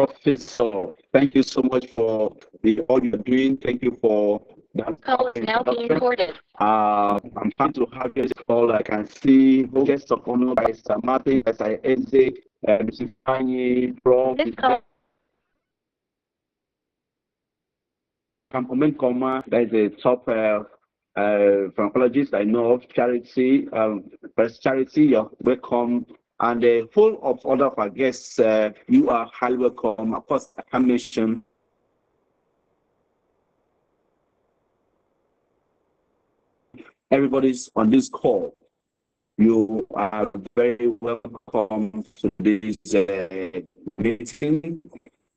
Professor, thank you so much for all you're doing. Thank you for that. Call is now being recorded. I'm trying to have this call. I can see guests of honor by Sir Martin, by Sir Eze, Mrs. Fanny, from This call. That is a top pharmacologist I know of. Charity, First Charity, you're welcome. And a whole of other of our guests, you are highly welcome. Of course, I can mention everybody's on this call. You are very welcome to this meeting.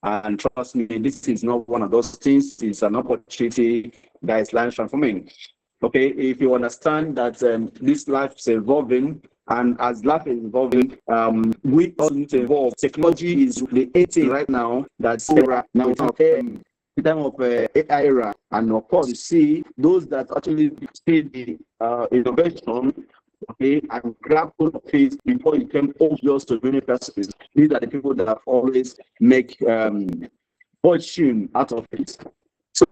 And trust me, this is not one of those things. It's an opportunity that is life transforming. Okay, if you understand that this life is evolving, and as life is evolving, we also need to evolve. Technology is the 18 right now. That's era now. The time of AI era, and of course, you see those that actually see the innovation, okay, and grab hold of it before it became obvious to many persons. These are the people that have always make fortune out of it. So,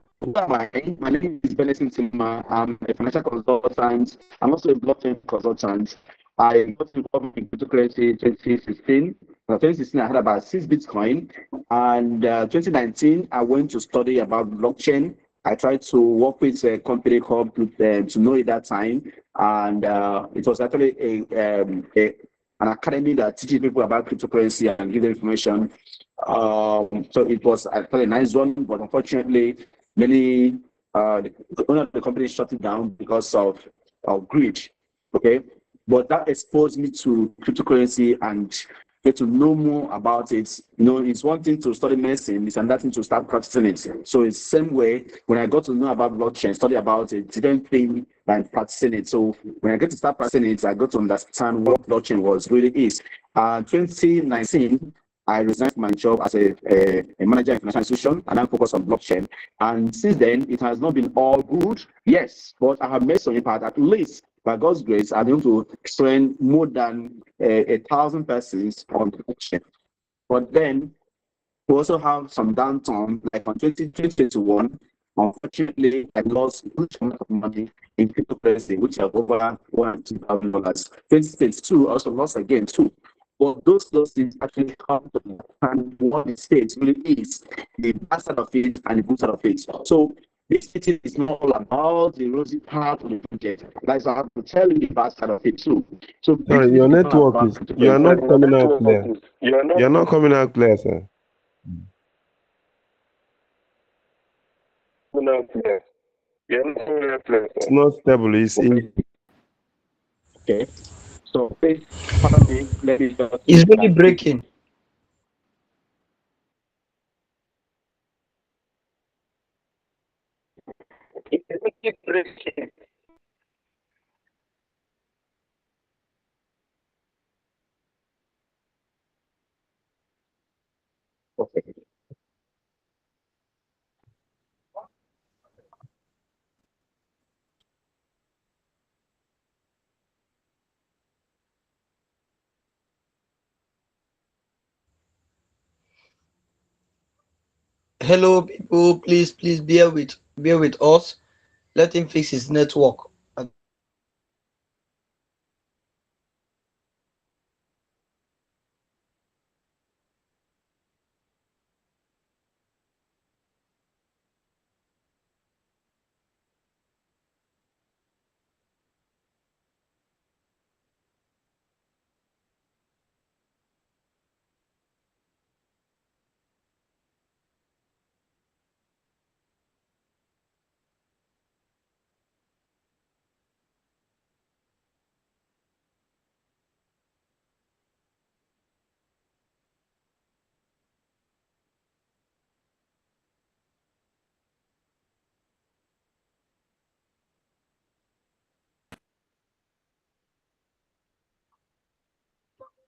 my name is Benson Sima. I'm a financial consultant. I'm also a blockchain consultant. I got involved in cryptocurrency 2016. 2016, I had about 6 Bitcoin. And 2019, I went to study about blockchain. I tried to work with a company called to know at that time. And it was actually an academy that teaches people about cryptocurrency and give them information. So it was actually a nice one, but unfortunately, many the owner of the company shut it down because of greed. Okay, but that exposed me to cryptocurrency and get to know more about it. You know, it's one thing to study medicine, it's another thing to start practicing it. So it's the same way when I got to know about blockchain, study about it, didn't think like practicing it. So when I get to start practicing it, I got to understand what blockchain was really is. 2019, I resigned from my job as a manager in a financial institution and I focus on blockchain. And since then, it has not been all good, yes, but I have made some impact. At least by God's grace, I'm able to train more than 1,000 persons on blockchain. But then we also have some downturn, like on 2021. Unfortunately, I lost a huge amount of money in cryptocurrency, which have over $1,000. 2022 also lost again too. But those losses actually come to understand what the state really is, the bad side of it and the good side of it. So this meeting is not all about the rosy part of the project. That's I have to tell you the bad side of it too. So Sorry, your network is you are not coming out clear. You are not coming out clear, sir. It's not stable. It's in. Okay. So please, pardon me, let me just. It's really breaking. It's really breaking. Okay. Hello, people. Please bear with us. Let him fix his network.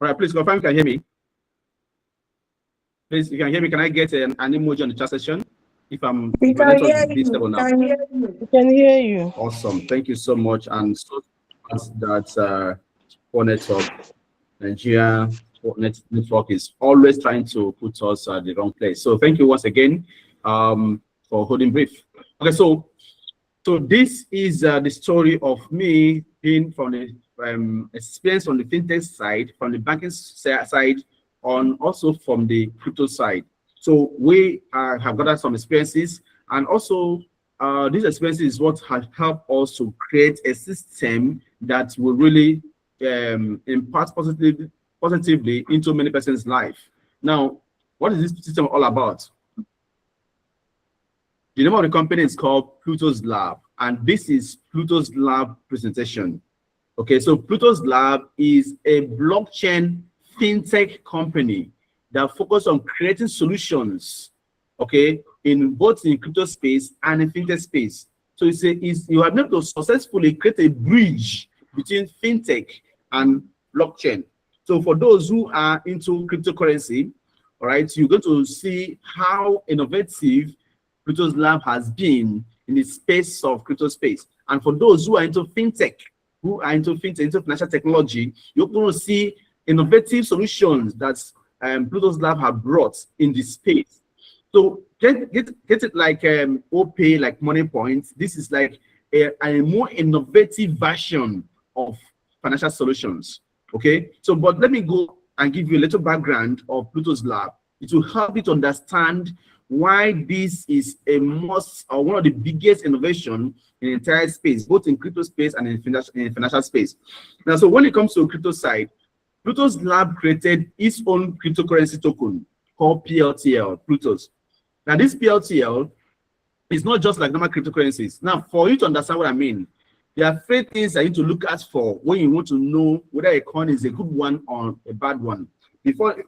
All right, please confirm you can hear me. Please, you can hear me. Can I get an emoji on the chat session? If I'm We can hear you. We can hear you. Awesome. Thank you so much. And so that poor network, Nigeria, network is always trying to put us at the wrong place. So thank you once again for holding brief. Okay, so this is the story of me being from the experience on the fintech side, from the banking side, on also from the crypto side. So we have gathered some experiences, and also this experience is what has helped us to create a system that will really impact positively into many person's life. Now, what is this system all about? The name of the company is called PloutosLabs, and this is PloutosLabs presentation. Okay, so PloutosLabs is a blockchain fintech company that focuses on creating solutions, okay, in both in crypto space and in fintech space. So you have been able to successfully create a bridge between fintech and blockchain. So for those who are into cryptocurrency, all right, you're going to see how innovative PloutosLabs has been in the space of crypto space. And for those who are into fintech, into financial technology, you're going to see innovative solutions that PloutosLabs have brought in this space. So get it like OPay, like money points. This is like a more innovative version of financial solutions. Okay, so but let me go and give you a little background of PloutosLabs. It will help you to understand why this is a must, or one of the biggest innovation in the entire space, both in crypto space and in financial space. Now, so when it comes to crypto side, PloutosLabs created its own cryptocurrency token called PLTL, Plutos. Now, this PLTL is not just like normal cryptocurrencies. Now, for you to understand what I mean, there are 3 things that you need to look at for when you want to know whether a coin is a good one or a bad one. Before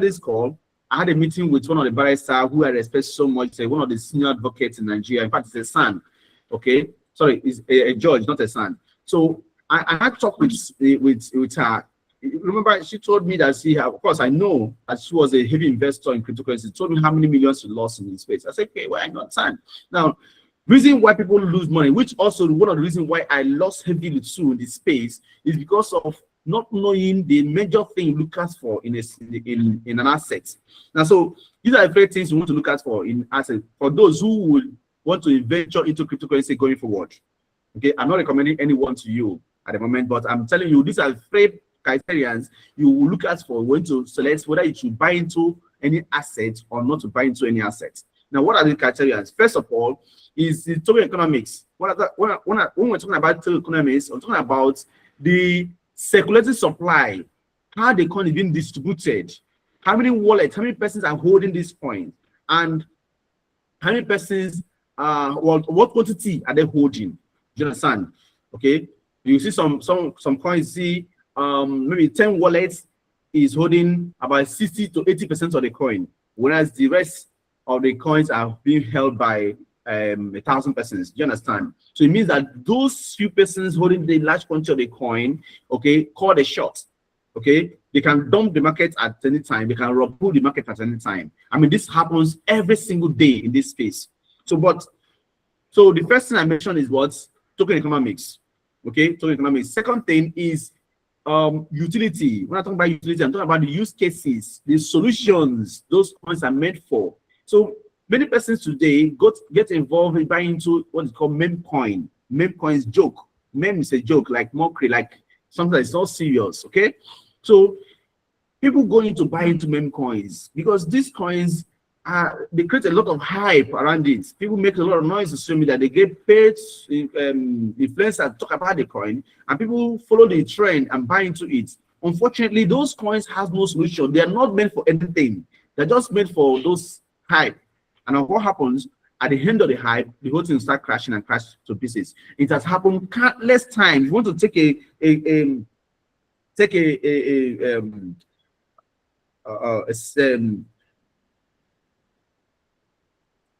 this call, I had a meeting with one of the barristers who I respect so much, one of the senior advocates in Nigeria. In fact, it's a son. Okay, sorry, it's a judge, not a son. So I had talked with her. Remember, she told me that of course, I know that she was a heavy investor in cryptocurrency. She told me how many millions she lost in this space. I said, okay, well, I got time. Now, reason why people lose money, which also one of the reasons why I lost heavily too in this space, is because of not knowing the major thing you look at for in an asset. Now, so these are the 3 things you want to look at for in asset for those who would want to venture into cryptocurrency going forward. Okay, I'm not recommending anyone to you at the moment, but I'm telling you these are 3 criteria you will look at for when to select whether you should buy into any asset or not to buy into any asset. Now, what are the criteria? First of all, is the token economics. When we're talking about token economics, I'm talking about the circulating supply, how the coin is being distributed, how many wallets, how many persons are holding this coin, and how many persons what quantity are they holding? Do you understand? Okay, you see some coins, see maybe 10 wallets is holding about 60 to 80% of the coin, whereas the rest of the coins are being held by 1,000 persons. Do you understand? So it means that those few persons holding the large quantity of the coin, okay, call the shot. Okay, they can dump the market at any time. They can pull the market at any time. I mean, this happens every single day in this space. So the first thing I mentioned is what? Token economics. Okay, token economics. Second thing is utility. When I talk about utility, I'm talking about the use cases, the solutions those coins are made for. So many persons today get involved in buying into what is called meme coin. Meme coin is joke. Meme is a joke, like mockery, like something that's not serious. Okay, so people go into buy into meme coins because these coins they create a lot of hype around it. People make a lot of noise to show me that they get paid influencers talk about the coin, and people follow the trend and buy into it. Unfortunately, those coins have no solution. They are not meant for anything. They're just meant for those hype. And what happens at the end of the hype, the whole thing start crashing and crash to pieces. It has happened countless times. You want to take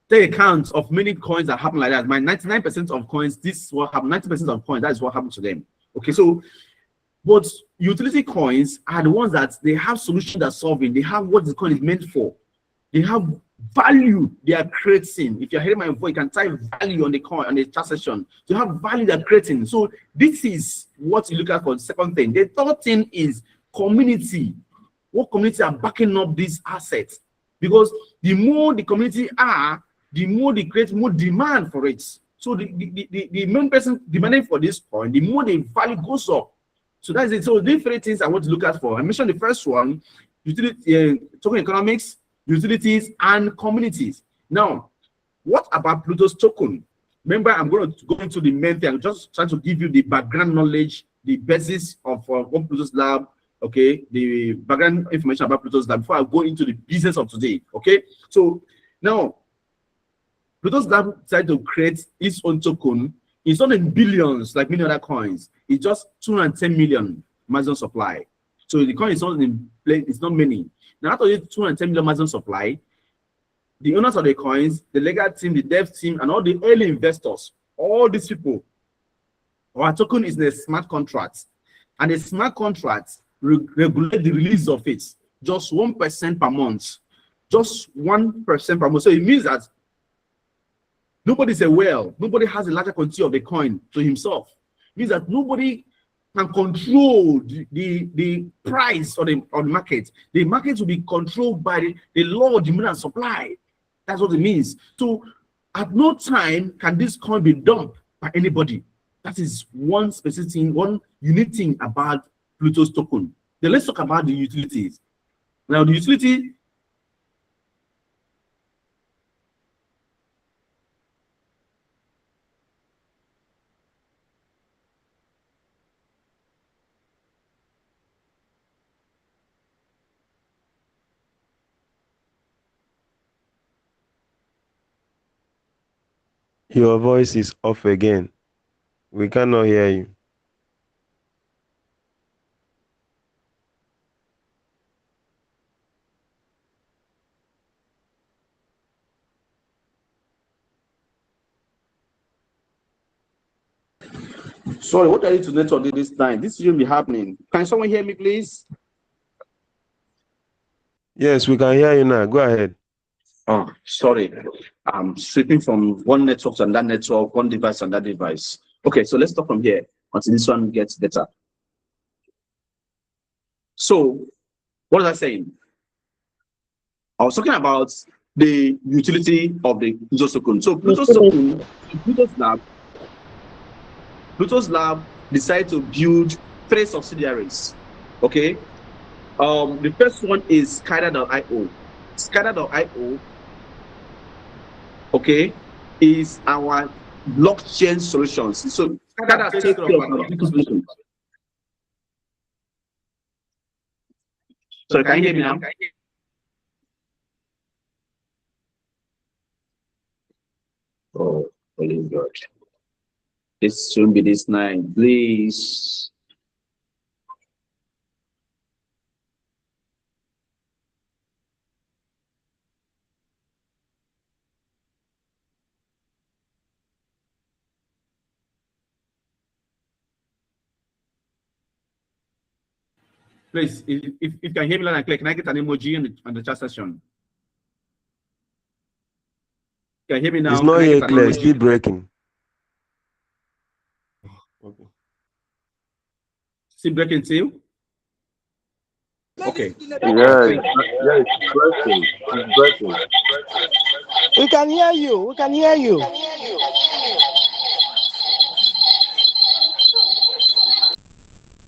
take account of many coins that happen like that. My 99% of coins, this is what happened. 90% of coins, that is what happened to them. Okay, so but utility coins are the ones that they have solutions that solving. They have what the coin is meant for. They have value they are creating. If you're hearing my voice, you can type value on the coin, on the chat session. So you have value they're creating. So this is what you look at for the second thing. The third thing is community. what community are backing up these assets. Because the more the community are, the more they create more demand for it. So the main person demanding for this coin, the more the value goes up. So that's it. So these three things I want to look at for. I mentioned the first one, utility, token economics, utilities, and communities. Now, what about Pluto's token? Remember, I'm going to go into the main thing. I'm just trying to give you the background knowledge, the basis of what Pluto's Lab, okay, the background information about Pluto's Lab before I go into the business of today, okay? So now, Pluto's Lab decided to create its own token. It's not in billions like many other coins. It's just 210 million maximum supply. So the coin is not in play, it's not many. Now, out of the 210 million maximum supply, the owners of the coins, the legal team, the dev team, and all the early investors, all these people, our token is in a smart contract. And a smart contract regulate the release of it just 1% per month. Just 1% per month. So it means that nobody's aware, nobody has a larger quantity of the coin to himself. It means that nobody can control the price of the market. The market will be controlled by the law of demand and supply. That's what it means. So at no time can this coin be dumped by anybody. That is one specific thing, one unique thing about Pluto's token. Then let's talk about the utilities. Now the utility, Your voice is off again. We cannot hear you. sorry, what are you to network this time? This shouldn't be happening. Can someone hear me, please? Yes, we can hear you now. Go ahead. Oh, sorry. I'm switching from one network to another network, one device to another device. Okay, so let's start from here until this one gets better. So, what was I saying? I was talking about the utility of the Pluto's token. So, Pluto's token, Pluto's Lab decided to build 3 subsidiaries. Okay. The first one is Skyder.io. Skyder.io, okay, is our blockchain solutions. So Skyder takes care of our blockchain solutions. So can you hear me now? Oh, holy God. This shouldn't be this night, please. Please, if you can hear me loud and clear, can I get an emoji on the chat session? Can you hear me now? It's not yet clear, it's still breaking. Okay. Still breaking too? Okay. Yeah, it's breaking. It's breaking. We can hear you. We can hear you.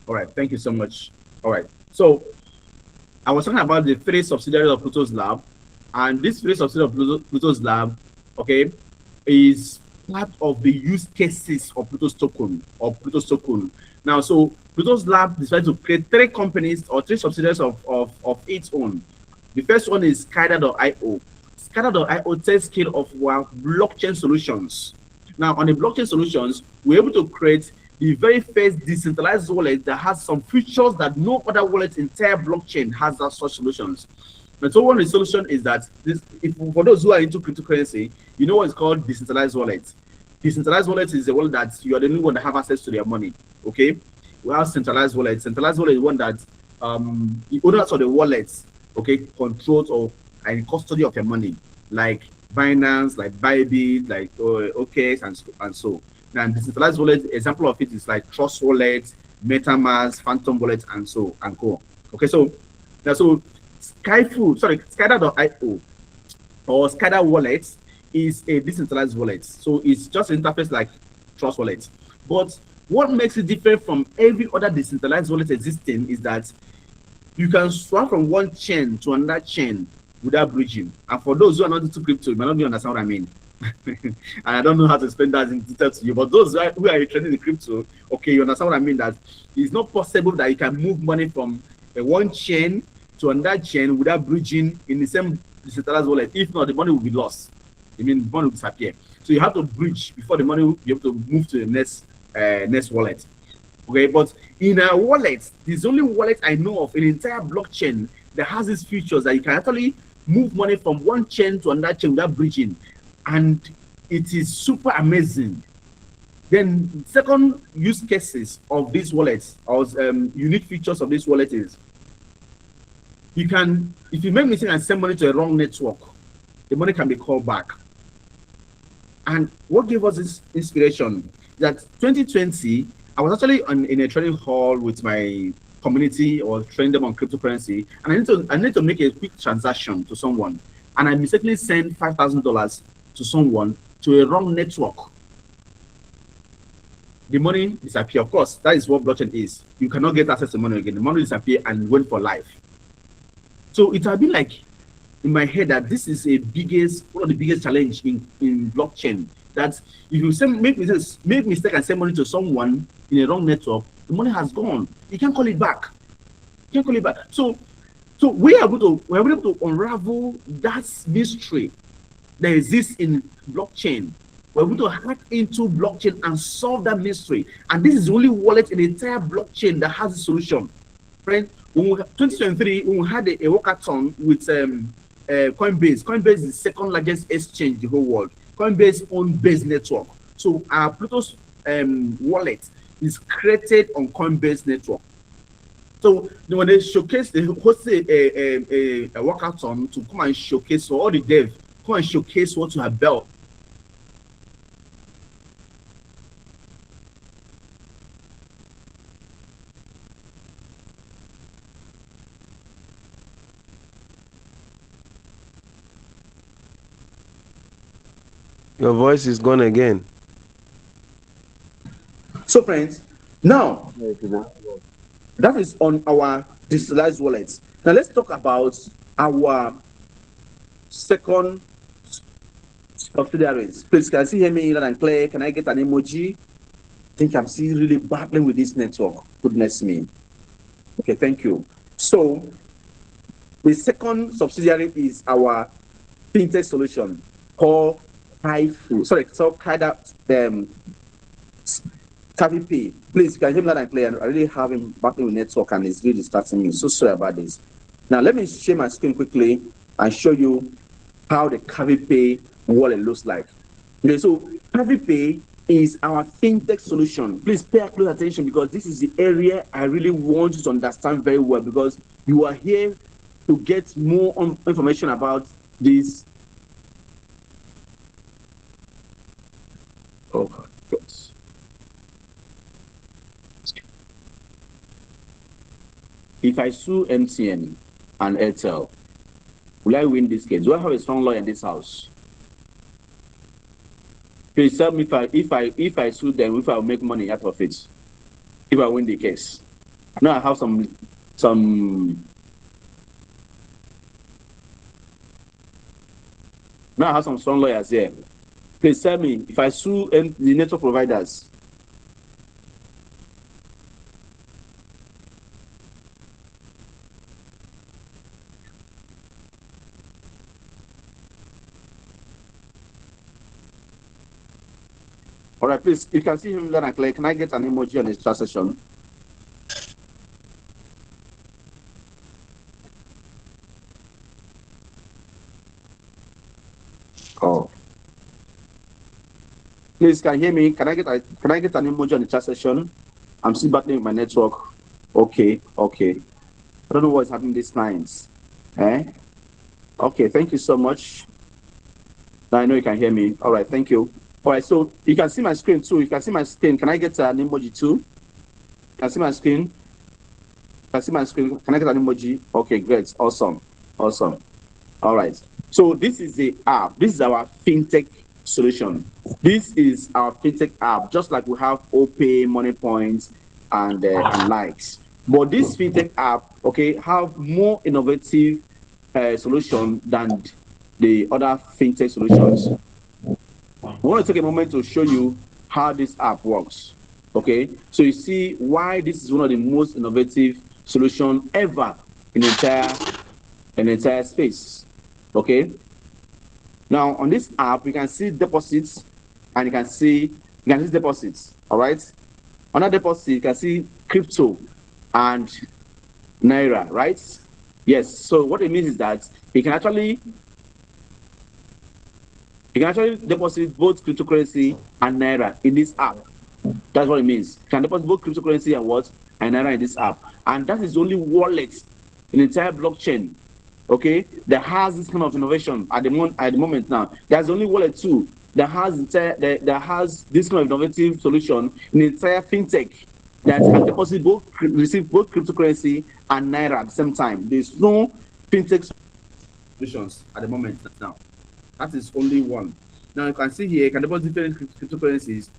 All right. Thank you so much. All right. So I was talking about the 3 subsidiaries of Pluto's Lab, and this 3 subsidiaries of Pluto's Lab, okay, is part of the use cases of Pluto's token or Pluto's token. Now, so Pluto's Lab decided to create 3 companies or 3 subsidiaries of its own. The first one is Skyder.io. Skyder.io takes care of our blockchain solutions. Now, on the blockchain solutions, we're able to create the very first decentralized wallet that has some features that no other wallet in entire blockchain has as such solutions. And so one of the solution is that for those who are into cryptocurrency, you know what is called decentralized wallet. Decentralized wallet is a wallet that you are the only one that have access to their money. Okay, we have centralized wallet. Centralized wallet is one that the owners of the wallets, okay, controls or are in custody of your money, like Binance, like Bybit, like OKX, and so. Now, decentralized wallet, example of it is like Trust Wallet, MetaMask, Phantom Wallet, and so and go. Okay, so Now, so Skyder.io or Skyder Wallet is a decentralized wallet. So it's just an interface like Trust Wallet. But what makes it different from every other decentralized wallet existing is that you can swap from one chain to another chain without bridging. And for those who are not into crypto, you might not be understand what I mean. And I don't know how to explain that in detail to you, but those who are trading in crypto, okay, you understand what I mean, that it's not possible that you can move money from one chain to another chain without bridging in the same decentralized wallet. If not, the money will be lost. I mean, the money will disappear. So you have to bridge before the money will be able to move to the next wallet. Okay, but in a wallet, there's only wallet I know of in the entire blockchain that has these features that you can actually move money from one chain to another chain without bridging. And it is super amazing. Then second use cases of these wallets or unique features of this wallet is you can, if you make mistake and send money to a wrong network, the money can be called back. And what gave us this inspiration that 2020, I was actually in a trading hall with my community or training them on cryptocurrency, and I need to make a quick transaction to someone, and I mistakenly sent $5,000 to someone to a wrong network. The money disappear. Of course, that is what blockchain is. You cannot get access to money again. The money disappear and went for life. So it has been like in my head that this is one of the biggest challenge in blockchain. That if you make mistake and send money to someone in a wrong network, the money has gone. You can't call it back. You can't call it back. So we're able to unravel that mystery that exists in blockchain. We're able to hack into blockchain and solve that mystery. And this is the only wallet in the entire blockchain that has a solution. Friend, 2023, when we had a walkathon with Coinbase. Coinbase is the second largest exchange in the whole world. Coinbase own Base network. So our Pluto's wallet is created on Coinbase network. So when they showcase, they host a walkathon to come and showcase, so all the devs come and showcase what you have built. Your voice is gone again. So friends, now that is on our decentralized wallets. Now let's talk about our second subsidiaries. Please, can you see me loud and clear? Can I get an emoji? I think I'm still really battling with this network. Goodness me. Okay, thank you. So the second subsidiary is our fintech solution called CaviPay. Please, can you hear me loud and clear? I really have him battling with network and it's really distracting me. So sorry about this. Now let me share my screen quickly and show you how the CaviPay wallet looks like. Okay, so CaviPay is our fintech solution. Please pay close attention because this is the area I really want you to understand very well because you are here to get more information about this. Oh, God. If I sue MTN and Airtel, will I win this case? Do I have a strong lawyer in this house? Please tell me if I sue them, if I will make money out of it, if I win the case. Now I have some strong lawyers here. Please tell me if I sue the network providers. All right, please, you can see him loud and clear. Can I get an emoji on his chat session? Oh. Please, can you hear me? Can I get an emoji on the chat session? I'm still battling with my network. Okay. I don't know what's happening these times. Okay, thank you so much. Now I know you can hear me. All right, thank you. All right, so you can see my screen too. You can see my screen. Can I get an emoji too? Can I see my screen? Can I see my screen? Can I get an emoji? Okay, great. Awesome. Awesome. All right. So this is the app. This is our fintech solution. This is our fintech app, just like we have OPay, Money Points, and likes. But this fintech app, okay, have more innovative solution than the other fintech solutions. I want to take a moment to show you how this app works. Okay, so you see why this is one of the most innovative solution ever in the entire space. Okay. Now on this app, you can see deposits, and you can see deposits. All right. On that deposit, you can see crypto and naira. Right. Yes. So what it means is that you can actually deposit both cryptocurrency and naira in this app. That's what it means. You can deposit both cryptocurrency and what? And naira in this app. And that is the only wallet in the entire blockchain, okay, that has this kind of innovation at the moment now. There's only wallet too that has this kind of innovative solution in the entire fintech that can deposit receive both cryptocurrency and naira at the same time. There's no fintech solutions at the moment now. That is only one. Now you can see here, you can deposit different cryptocurrencies.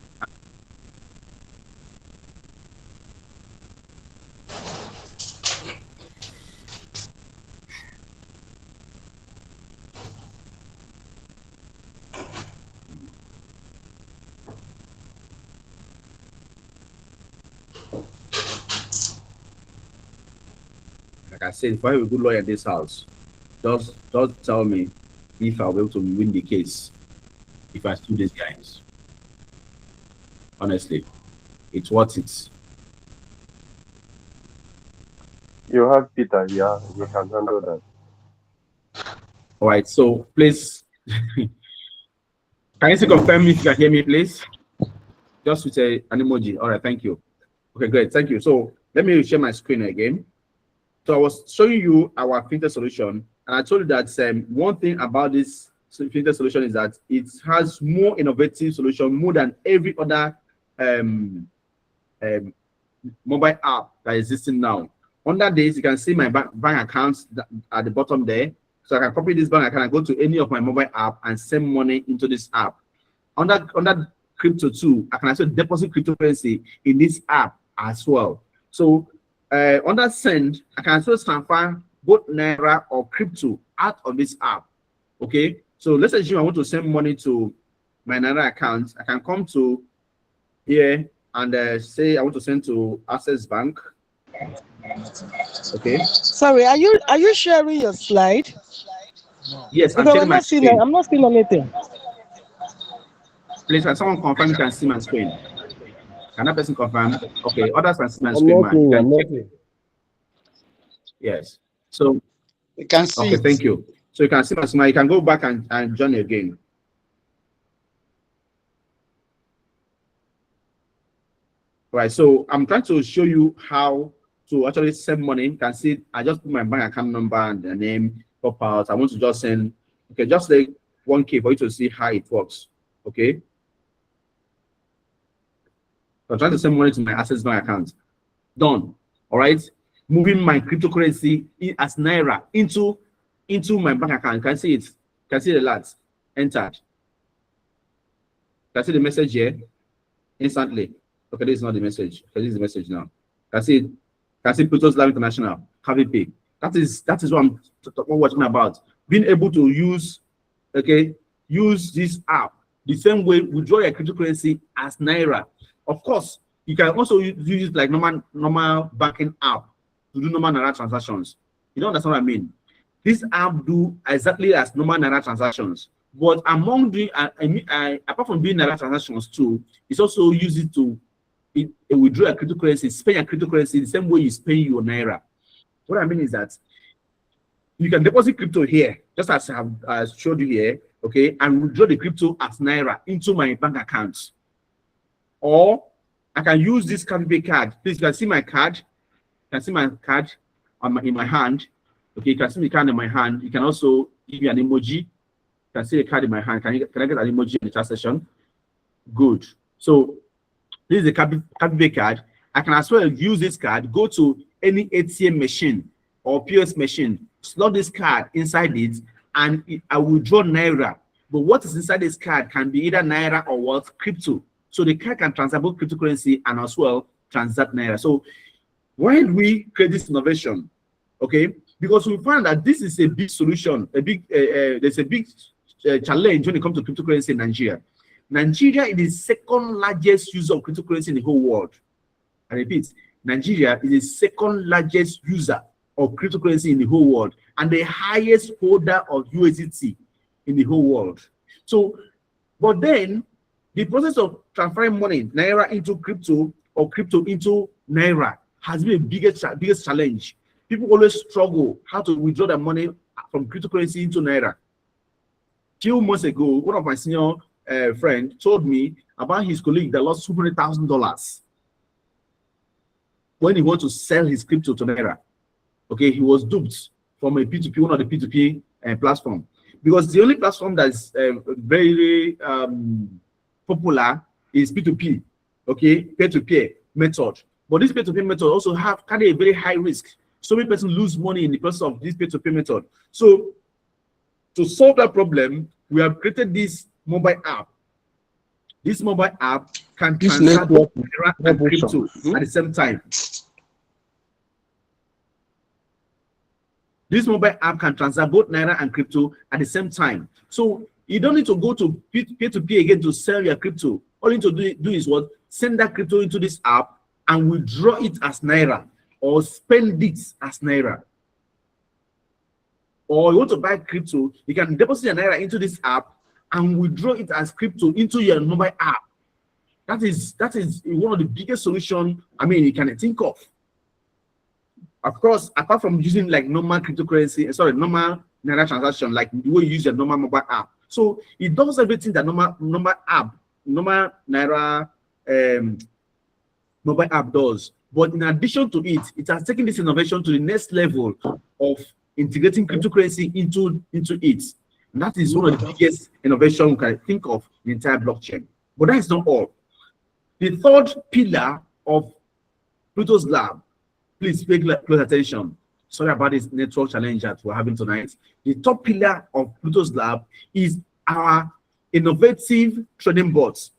Like I said, if I have a good lawyer in this house, just tell me if I'll be able to win the case if I sue these guys. Honestly, it's worth it. You have Peter, yeah, you can handle that. All right, so please, can you still confirm if you can hear me, please? Just with an emoji. All right, thank you. Okay, great, thank you. So let me share my screen again. So I was showing you our fintech solution, and I told you that one thing about this fintech solution is that it has more innovative solution, more than every other mobile app that is existing now. Under this, you can see my bank accounts at the bottom there. So I can copy this bank account and go to any of my mobile app and send money into this app. Under crypto too, I can also deposit cryptocurrency in this app as well. So under send, I can also transfer both naira or crypto out of this app. Okay, so let's assume I want to send money to my naira account. I can come to here and say I want to send to Access Bank. Okay. Sorry, are you sharing your slide? Yes, I'm Because sharing my screen. I'm not seeing anything. Please, can someone confirm you can see my screen? Can that person confirm? Okay, others can see my screen, man. Yes. So We can see. okay, thank you. So you can see my screen. You can go back and join again. Right. So I'm trying to show you how to actually send money. You can see I just put my bank account number and the name, pop out. I want to just send, okay, just like 1K for you to see how it works. Okay. So I'm trying to send money to my Access Bank account. Done. All right. Moving my cryptocurrency as naira into my bank account. You can see it. You can see the alerts entered. You can see the message here instantly. Okay, this is not the message. Okay, this is the message now. Can see PloutosLabs International, KVP. That is what I'm talking about. Being able to use this app the same way withdraw your cryptocurrency as naira. Of course, you can also use it like normal banking app to do normal naira transactions. You don't understand what I mean? This app do exactly as normal naira transactions, but among the apart from doing naira transactions too, it's also use it to withdraw a cryptocurrency, spend your cryptocurrency the same way you spend your naira. What I mean is that you can deposit crypto here, just as I have showed you here, okay, and withdraw the crypto as naira into my bank account. Or I can use this KVP card. Please, you can see my card. You can see my card in my hand. Okay, you can see the card in my hand. You can also give me an emoji. You can see the card in my hand. Can I get an emoji in the chat session? Good. So this is the KVP card. I can as well use this card, go to any ATM machine or POS machine, slot this card inside it, and I will draw Naira. But what is inside this card can be either Naira or what? Crypto. So the card can transact both cryptocurrency and as well transact Naira. So why do we create this innovation? Okay, because we found that this is a big solution, there's a big challenge when it comes to cryptocurrency in Nigeria. Nigeria is the second largest user of cryptocurrency in the whole world. I repeat, Nigeria is the second largest user of cryptocurrency in the whole world and the highest holder of USDT in the whole world. So, but then the process of transferring money, Naira into crypto or crypto into Naira, has been the biggest challenge. People always struggle how to withdraw their money from cryptocurrency into Naira. Few months ago, one of my senior friends told me about his colleague that lost $200,000 when he wanted to sell his crypto to Naira. Okay, he was duped from a P2P, one of the P2P platform, because the only platform that is very popular is P2P. Okay, peer-to-peer method. But this peer-to-peer method also carry a very high risk. So many persons lose money in the process of this peer-to-peer method. So to solve that problem, we have created this mobile app. This mobile app can transact Naira and crypto at the same time. This mobile app can transact both Naira and crypto at the same time. So you don't need to go to peer-to-peer again to sell your crypto. All you need to do is what? Send that crypto into this app and withdraw it as Naira or spend it as Naira. Or you want to buy crypto, you can deposit your Naira into this app and withdraw it as crypto into your mobile app. That is one of the biggest solutions, you can think of. Of course, apart from using like normal cryptocurrency, normal Naira transaction, like the way you use your normal mobile app. So it does everything that normal Naira mobile app does. But in addition to it, it has taken this innovation to the next level of integrating cryptocurrency into it. And that is one of the biggest innovations we can think of in the entire blockchain. But that is not all. The third pillar of PloutosLabs, please pay close attention. Sorry about this network challenge that we're having tonight. The top pillar of PloutosLabs is our innovative trading bots,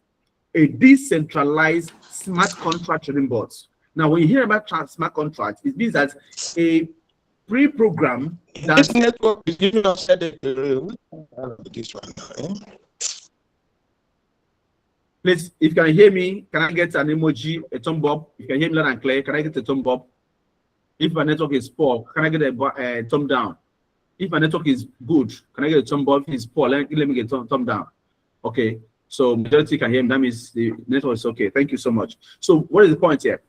a decentralized smart contract trading bots. Now, when you hear about smart contracts, it means that a pre-program that this network is giving us this one now. Please, if you can hear me, can I get an emoji, a thumb up? If you can hear me loud and clear, can I get a thumb up? If my network is poor, can I get a thumb down? If my network is good, can I get a thumb up? If it's poor, let me get a thumb down. Okay, so majority can hear me. That means the network is okay. Thank you so much. So what is the point here?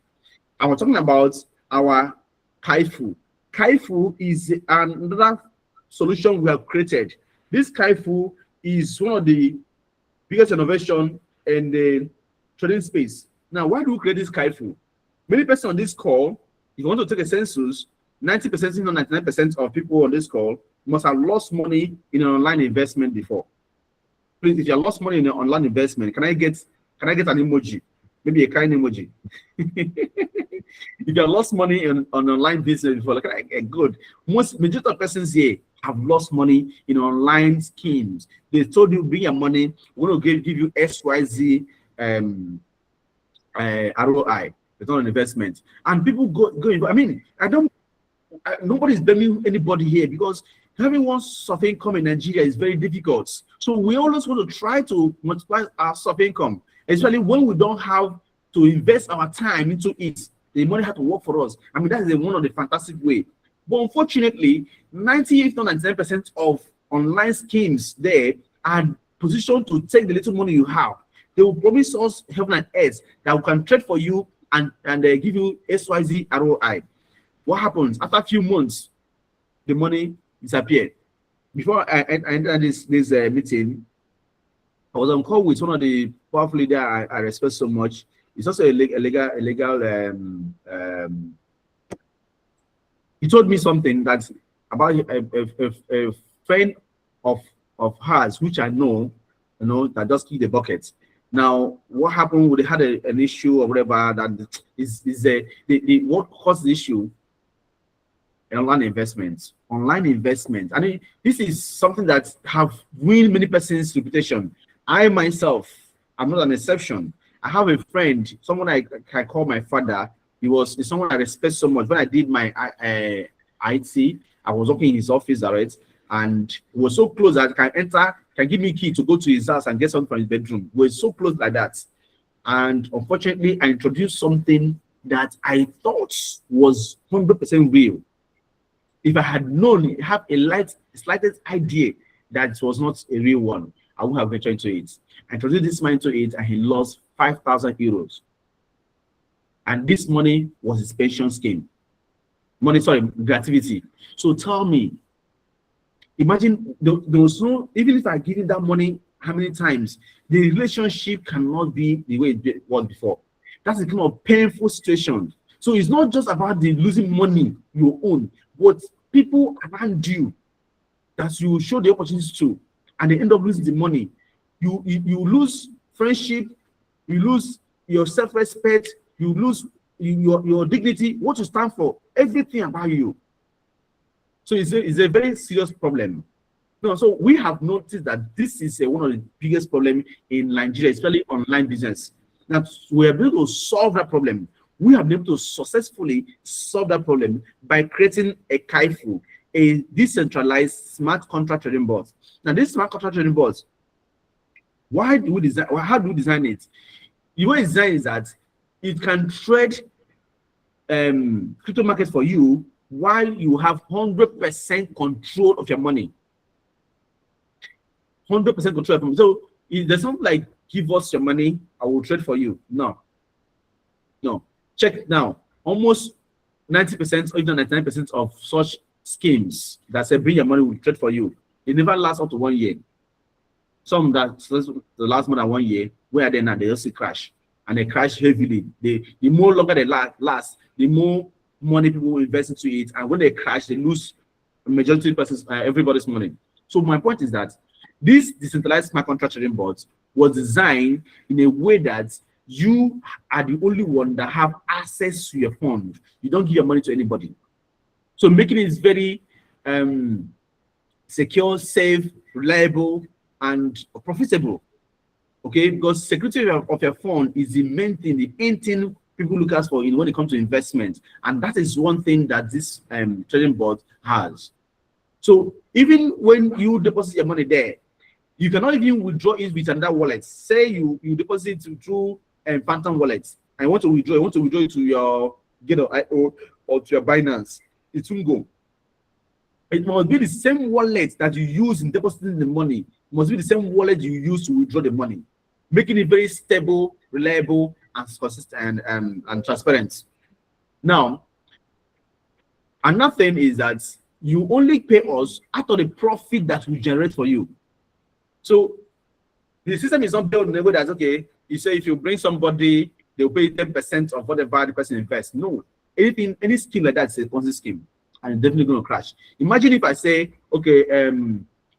I was talking about our Kaifu. Kaifu is another solution we have created. This Kaifu is one of the biggest innovation in the trading space. Now, why do we create this Kaifu? Many persons on this call, if you want to take a census, 90%, if not 99% of people on this call must have lost money in an online investment before. Please, if you have lost money in an online investment, can I get an emoji? Maybe a kind emoji. If you have lost money on online business before, good. Majority of persons here have lost money in online schemes. They told you bring your money, we're going to give you XYZ ROI, return on investment. And people go nobody's blaming anybody here, because having one source of income in Nigeria is very difficult. So we always want to try to multiply our source of income, especially when we don't have to invest our time into it. The money has to work for us. That is one of the fantastic way. But unfortunately, 98 to 99% of online schemes there are positioned to take the little money you have. They will promise us heaven and earth that we can trade for you and give you XYZ ROI. What happens after a few months? The money disappeared. Before I entered this meeting, I was on call with one of the powerful leaders I respect so much. It's also a legal. He told me something that's about a friend of hers, which I know, that just kicked the bucket. Now, what happened? They had an issue or whatever. That is what caused the issue online investments. Online investment. I mean, this is something that have ruined many persons' reputation. I myself, I'm not an exception. I have a friend, someone I can call my father. He's someone I respect so much. When I did my IT, I was working in his office, right? And he was so close that I can enter, can give me key to go to his house and get something from his bedroom. We're so close like that. And unfortunately, I introduced something that I thought was 100% real. If I had known, have a slightest idea that it was not a real one, I would have ventured into it. I introduced this man into it, and he lost 5,000 euros. And this money was his pension scheme. Gratuity. So tell me, imagine there was no, even if I give him that money how many times, the relationship cannot be the way it was before. That's a kind of painful situation. So it's not just about the losing money you own, but people around you that you show the opportunities to, and they end up losing the money. You lose friendship, you lose your self-respect, you lose your dignity, what you stand for, everything about you. So it's a very serious problem. No, so we have noticed that this is one of the biggest problems in Nigeria, especially online business. Now, we're able to solve that problem. We have been able to successfully solve that problem by creating a KAIFU, a decentralized smart contract trading board. Now, this smart contract trading board, how do we design it? The way it's designed is that it can trade crypto markets for you while you have 100% control of your money. 100% control of your money. So there's not like, give us your money, I will trade for you. No. Check now. Almost 90% or even 99% of such schemes that say bring your money, will trade for you. It never lasts up to 1 year. Some that the last more than 1 year, where they now, they also crash. And they crash heavily. The more longer they last, the more money people will invest into it. And when they crash, they lose majority of everybody's money. So my point is that this decentralized smart contract trading board was designed in a way that you are the only one that have access to your fund. You don't give your money to anybody. So making it very secure, safe, reliable, and profitable. Okay, because security of your fund is the main thing, the end thing people look at for when it comes to investment. And that is one thing that this trading board has. So even when you deposit your money there, you cannot even withdraw it with another wallet. Say you deposit it through Phantom Wallet. I want to withdraw it to your Get.io or to your Binance. It won't go. It must be the same wallet that you use in depositing the money. It must be the same wallet you use to withdraw the money, making it very stable, reliable, and consistent and transparent. Now, another thing is that you only pay us out of the profit that we generate for you. So the system is not built in a way that's okay. You say if you bring somebody, they'll pay 10% of whatever the person invests. No, any scheme like that is a Ponzi scheme, and it's definitely going to crash. Imagine if I say, okay,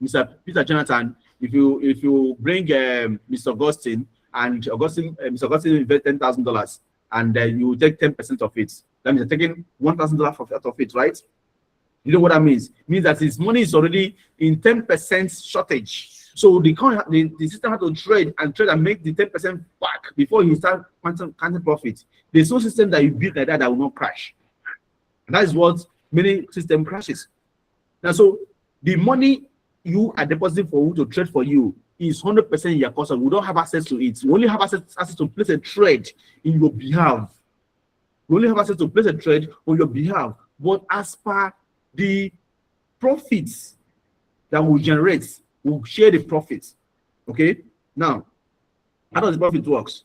Mr. Peter Jonathan, if you bring Mr. Augustine, and Mr. Augustine invest $10,000, and you take 10% of it. That means you're taking $1,000 out of it, right? You know what that means? It means that his money is already in 10% shortage. So the system has to trade and make the 10% back before he starts counting profit. There's no system that you build like that will not crash. And that is what many system crashes. Now, so the money you are depositing for who to trade for you is 100% your cost. We don't have access to it. We only have access to place a trade in your behalf. We only have access to place a trade on your behalf. But as per the profits that we generate, we'll share the profits. Okay? Now, how does the profit works?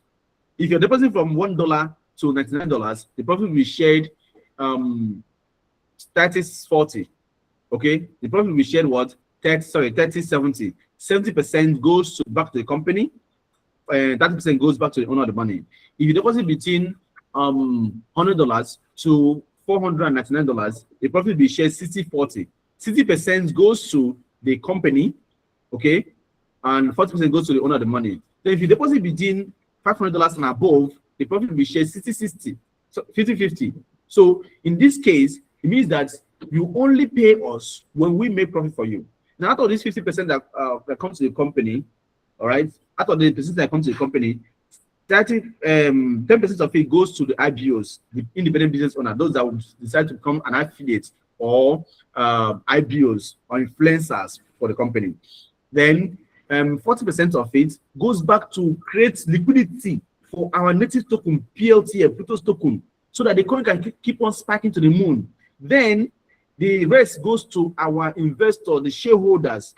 If you're depositing from $1 to $99, the profit will be shared 30-40. Okay? The profit will be shared what? 30-70. 70% goes back to the company, 30% goes back to the owner of the money. If you deposit between $100 to $499, the profit will be shared 60-40. 60% goes to the company, okay, and 40% goes to the owner of the money. Then if you deposit between $500 and above, the profit will be shared 60-60, so 50-50. So in this case, it means that You only pay us when we make profit for you. Now, out of this 50% that comes to the company, all right, out of the percent that comes to the company, 10% of it goes to the IBOs, the independent business owner, those that would decide to become an affiliate or IBOs or influencers for the company. Then 40% of it goes back to create liquidity for our native token, PLTL, Pluto's token, so that the coin can keep on spiking to the moon. Then the rest goes to our investor, the shareholders,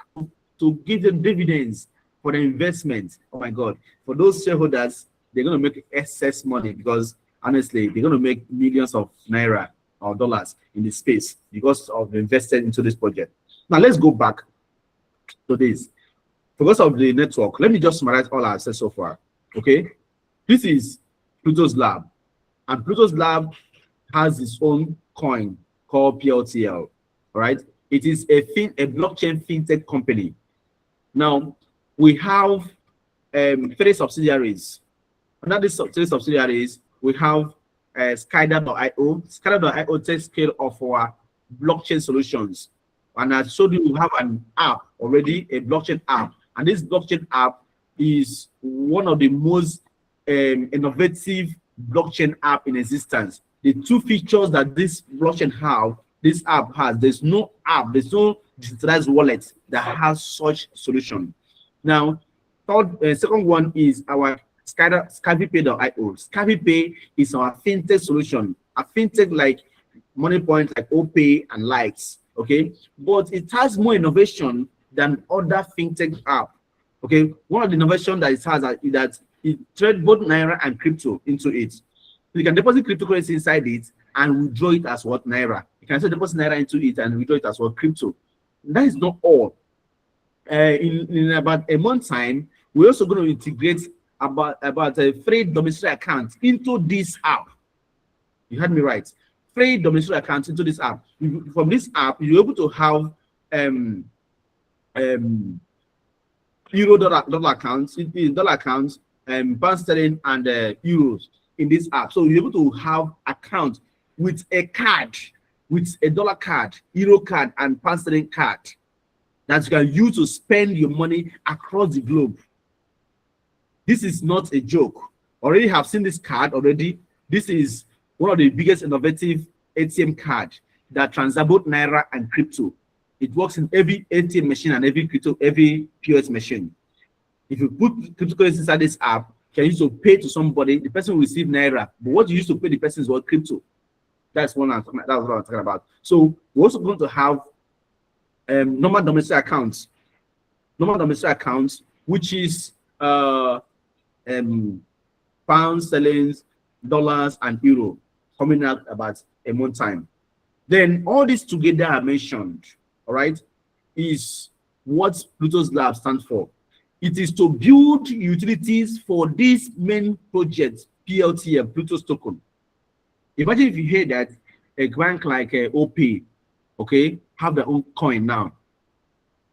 to give them dividends for the investment. Oh my God, for those shareholders, they're going to make excess money because honestly, they're going to make millions of naira or dollars in this space because of invested into this project. Now let's go back to this. Because of the network, let me just summarize all I've said so far. Okay, this is PloutosLabs, and PloutosLabs has its own coin called PLTL. All right, it is a blockchain fintech company. Now we have 3 subsidiaries. Under these 3 subsidiaries, we have Skyder.io. Skyder.io takes care of our blockchain solutions. And I showed you, we have an app already, a blockchain app. And this blockchain app is one of the most innovative blockchain app in existence. The 2 features that this app has, there's no decentralized wallet that has such solution. Now, second one is our SkyPay.io. SkyPay is our fintech solution, a fintech like MoneyPoint, like OPay and likes. Okay, but it has more innovation than other fintech app. Okay, one of the innovation that it has is that it trades both naira and crypto into it. You can deposit cryptocurrency inside it and withdraw it as what naira. You can also deposit naira into it and withdraw it as what crypto. That is not all. In about a month time, we're also going to integrate about a free domicile account into this app. You heard me right. Free domicile account into this app. From this app, you're able to have euro dollar accounts, pound sterling and euros in this app. So you're able to have account with a card, with a dollar card, euro card, and pound sterling card that you can use to spend your money across the globe. This is not a joke. Already have seen this card already. This is one of the biggest innovative ATM card that transacts both naira and crypto. It works in every ATM machine and every POS machine. If you put cryptocurrency inside this app, you can use to pay to somebody, the person will receive naira. But what you use to pay the person is what crypto. That's what I'm talking about. So we're also going to have normal domicile accounts. Normal domicile accounts, which is pounds, sterling, dollars, and euro, coming out about a month time. Then all this together I mentioned, all right, is what PloutosLabs stands for. It is to build utilities for this main project, PLTL, Pluto's token. Imagine if you hear that a bank like OPay, okay, have their own coin now.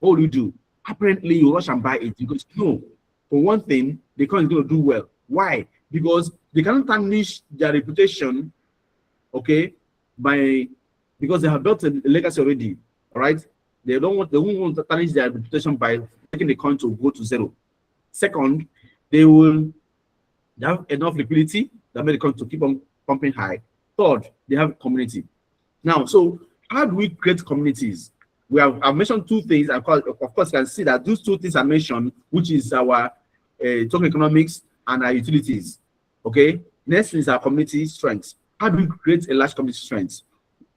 What do you do? Apparently, you rush and buy it because no, for one thing, the coin is going to do well. Why? Because they cannot tarnish their reputation, okay, because they have built a legacy already. All right, they won't want to tarnish their reputation by making the coin to go to zero. Second, they have enough liquidity that make the coin to keep on pumping high. Third, they have community. Now, so how do we create communities? I've mentioned 2 things. Of course, you can see that those 2 things I mentioned, which is our token economics and our utilities. Okay. Next is our community strengths. How do we create a large community strength?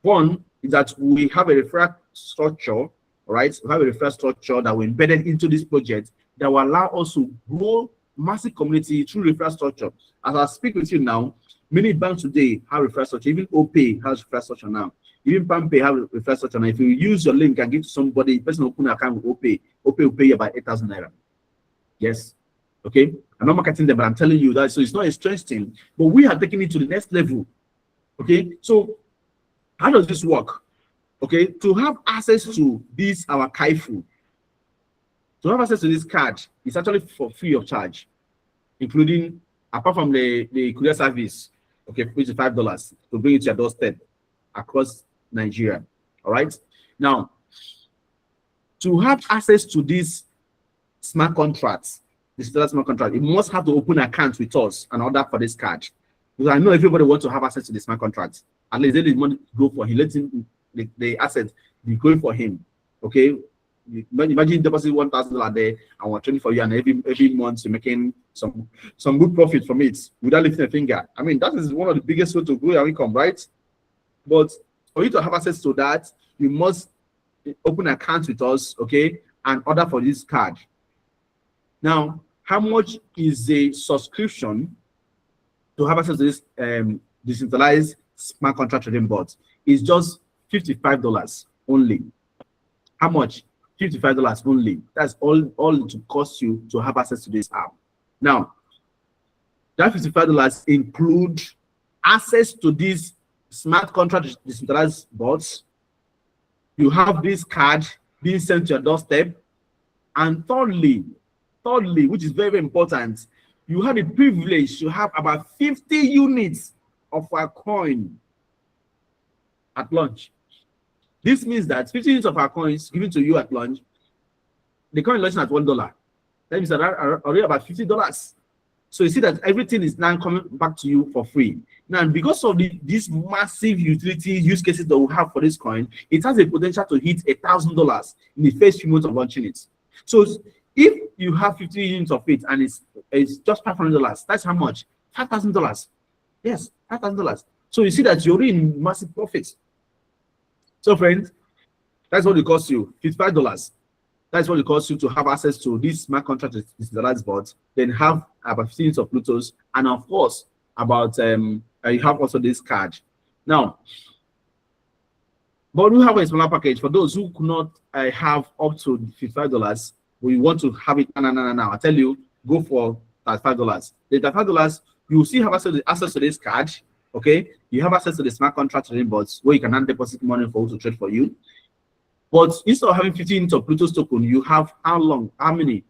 One is that we have a referral structure. All right. We have a referral structure that we embedded into this project that will allow us to grow massive community through referral structure. As I speak with you now, many banks today have referral structure. Even OPay has referral structure now. Even PalmPay have referral structure now. If you use your link and give to somebody, the person will open an account with OPay. OPay will pay you about 8,000 naira. Yes. Okay. I'm not marketing them, but I'm telling you that. So it's not a strange thing, but we are taking it to the next level. Okay. So how does this work? Okay. To have access to this, our Kaifu, to have access to this card is actually for free of charge, including apart from the courier service, okay, which is $5 to bring it to your doorstep across Nigeria. All right. Now, to have access to these smart contracts, this smart contract, you must have to open accounts with us and order for this card. Because I know everybody wants to have access to the smart contract. At least they money go for him. Let him the asset be going for him. Okay. Imagine deposit $1,000 there and we're trading for you, and every month you're making some good profit from it without lifting a finger. I mean, that is one of the biggest ways to grow your income, right? But for you to have access to that, you must open an account with us, okay, and order for this card. Now, how much is the subscription to have access to this decentralized smart contract trading bot? It's just $55 only. How much? $55 only. That's all it will cost you to have access to this app. Now, that $55 include access to these smart contract decentralized bots. You have this card being sent to your doorstep. And thirdly, which is very, very important, you have the privilege to have about 50 units of our coin at launch. This means that 50 units of our coins given to you at launch, the coin launching at $1. That means that already about $50. So you see that everything is now coming back to you for free. Now, because of these massive utility use cases that we have for this coin, it has a potential to hit $1,000 in the first few months of launching it. So if you have 50 units of it and it's just $500, that's how much? $5,000. Yes, $5,000. So you see that you're in massive profits. So friends, that's what it costs you, $55. That's what it costs you to have access to this smart contract decentralized bot, then have about 15 units of Plutos, and of course, about you have also this card. Now, but we have a smaller package for those who could not have up to $55. We want to have it now. I tell you, go for $35. The $35, you still have access to this card. Okay, you have access to the smart contract trading bots where you can deposit money for who to trade for you. But instead of having 15 units of Plutos token, you have how many?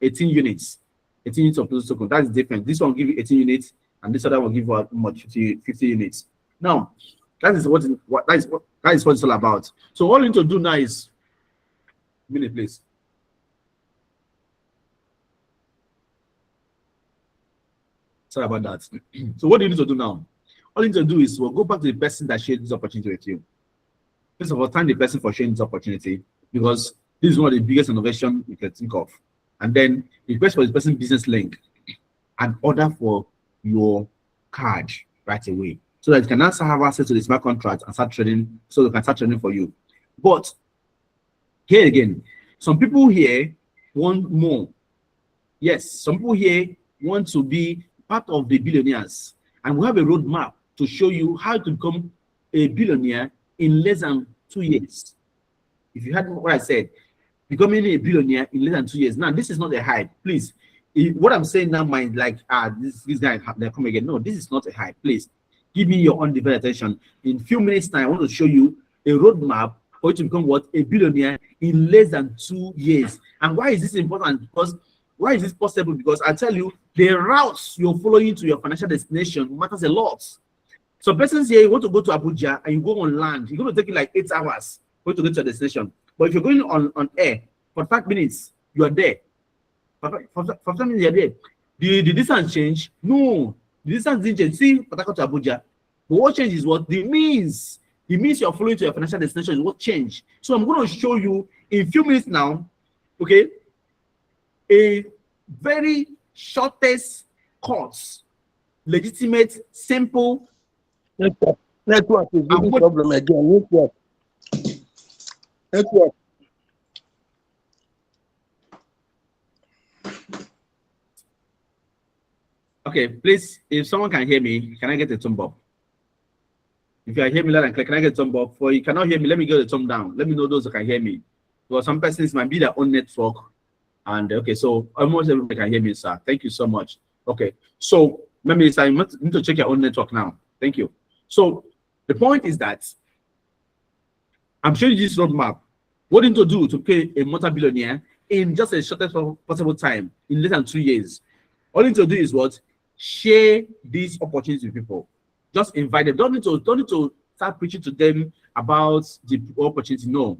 18 units. 18 units of Plutos token. That's different. This one will give you 18 units, and this other will give you how much? 50 units. Now, that is what it's all about. So all you need to do now is minute, please. Sorry about that. So what do you need to do now? All you need to do is we'll go back to the person that shared this opportunity with you. First of all, thank the person for sharing this opportunity, because this is one of the biggest innovations you can think of. And then request for this person's business link and order for your card right away, so that you can also have access to the smart contract and start trading, so they can start trading for you. But here again, some people here want more. Yes, some people here want to be part of the billionaires, and we have a roadmap to show you how to become a billionaire in less than 2 years. If you heard what I said, becoming a billionaire in less than 2 years. Now, this is not a hype, please. What I'm saying now might like, this guy, they're coming again. No, this is not a hype. Please give me your undivided attention. In a few minutes time, I want to show you a roadmap for you to become what? A billionaire in less than 2 years. And why is this important? Because why is this possible? Because I tell you, the routes you're following to your financial destination matters a lot. So persons here, you want to go to Abuja and you go on land, you're going to take it like 8 hours for you to get to your destination. But if you're going on air for 5 minutes, you are there. For 5 minutes, you're there. The distance change? No, the distance didn't change. See, Port Harcourt to Abuja. But what changes is what? The means you're following to your financial destination is what change. So I'm going to show you in a few minutes now, okay, a very shortest course, legitimate, simple. Network is giving problem again. Network. Okay, please, if someone can hear me, can I get a thumb up? If you can hear me loud and clear, can I get a thumb up? For you cannot hear me, let me get a thumb down. Let me know those who can hear me. Because some persons might be their own network. And okay, so almost everybody can hear me, sir. Thank you so much. Okay, so maybe you need to check your own network now. Thank you. So the point is that I'm showing you this roadmap. What you need to do to pay a multi-billionaire in just a shortest possible time, in less than 2 years. All you need to do is what? Share these opportunities with people. Just invite them. Don't need to start preaching to them about the opportunity. No.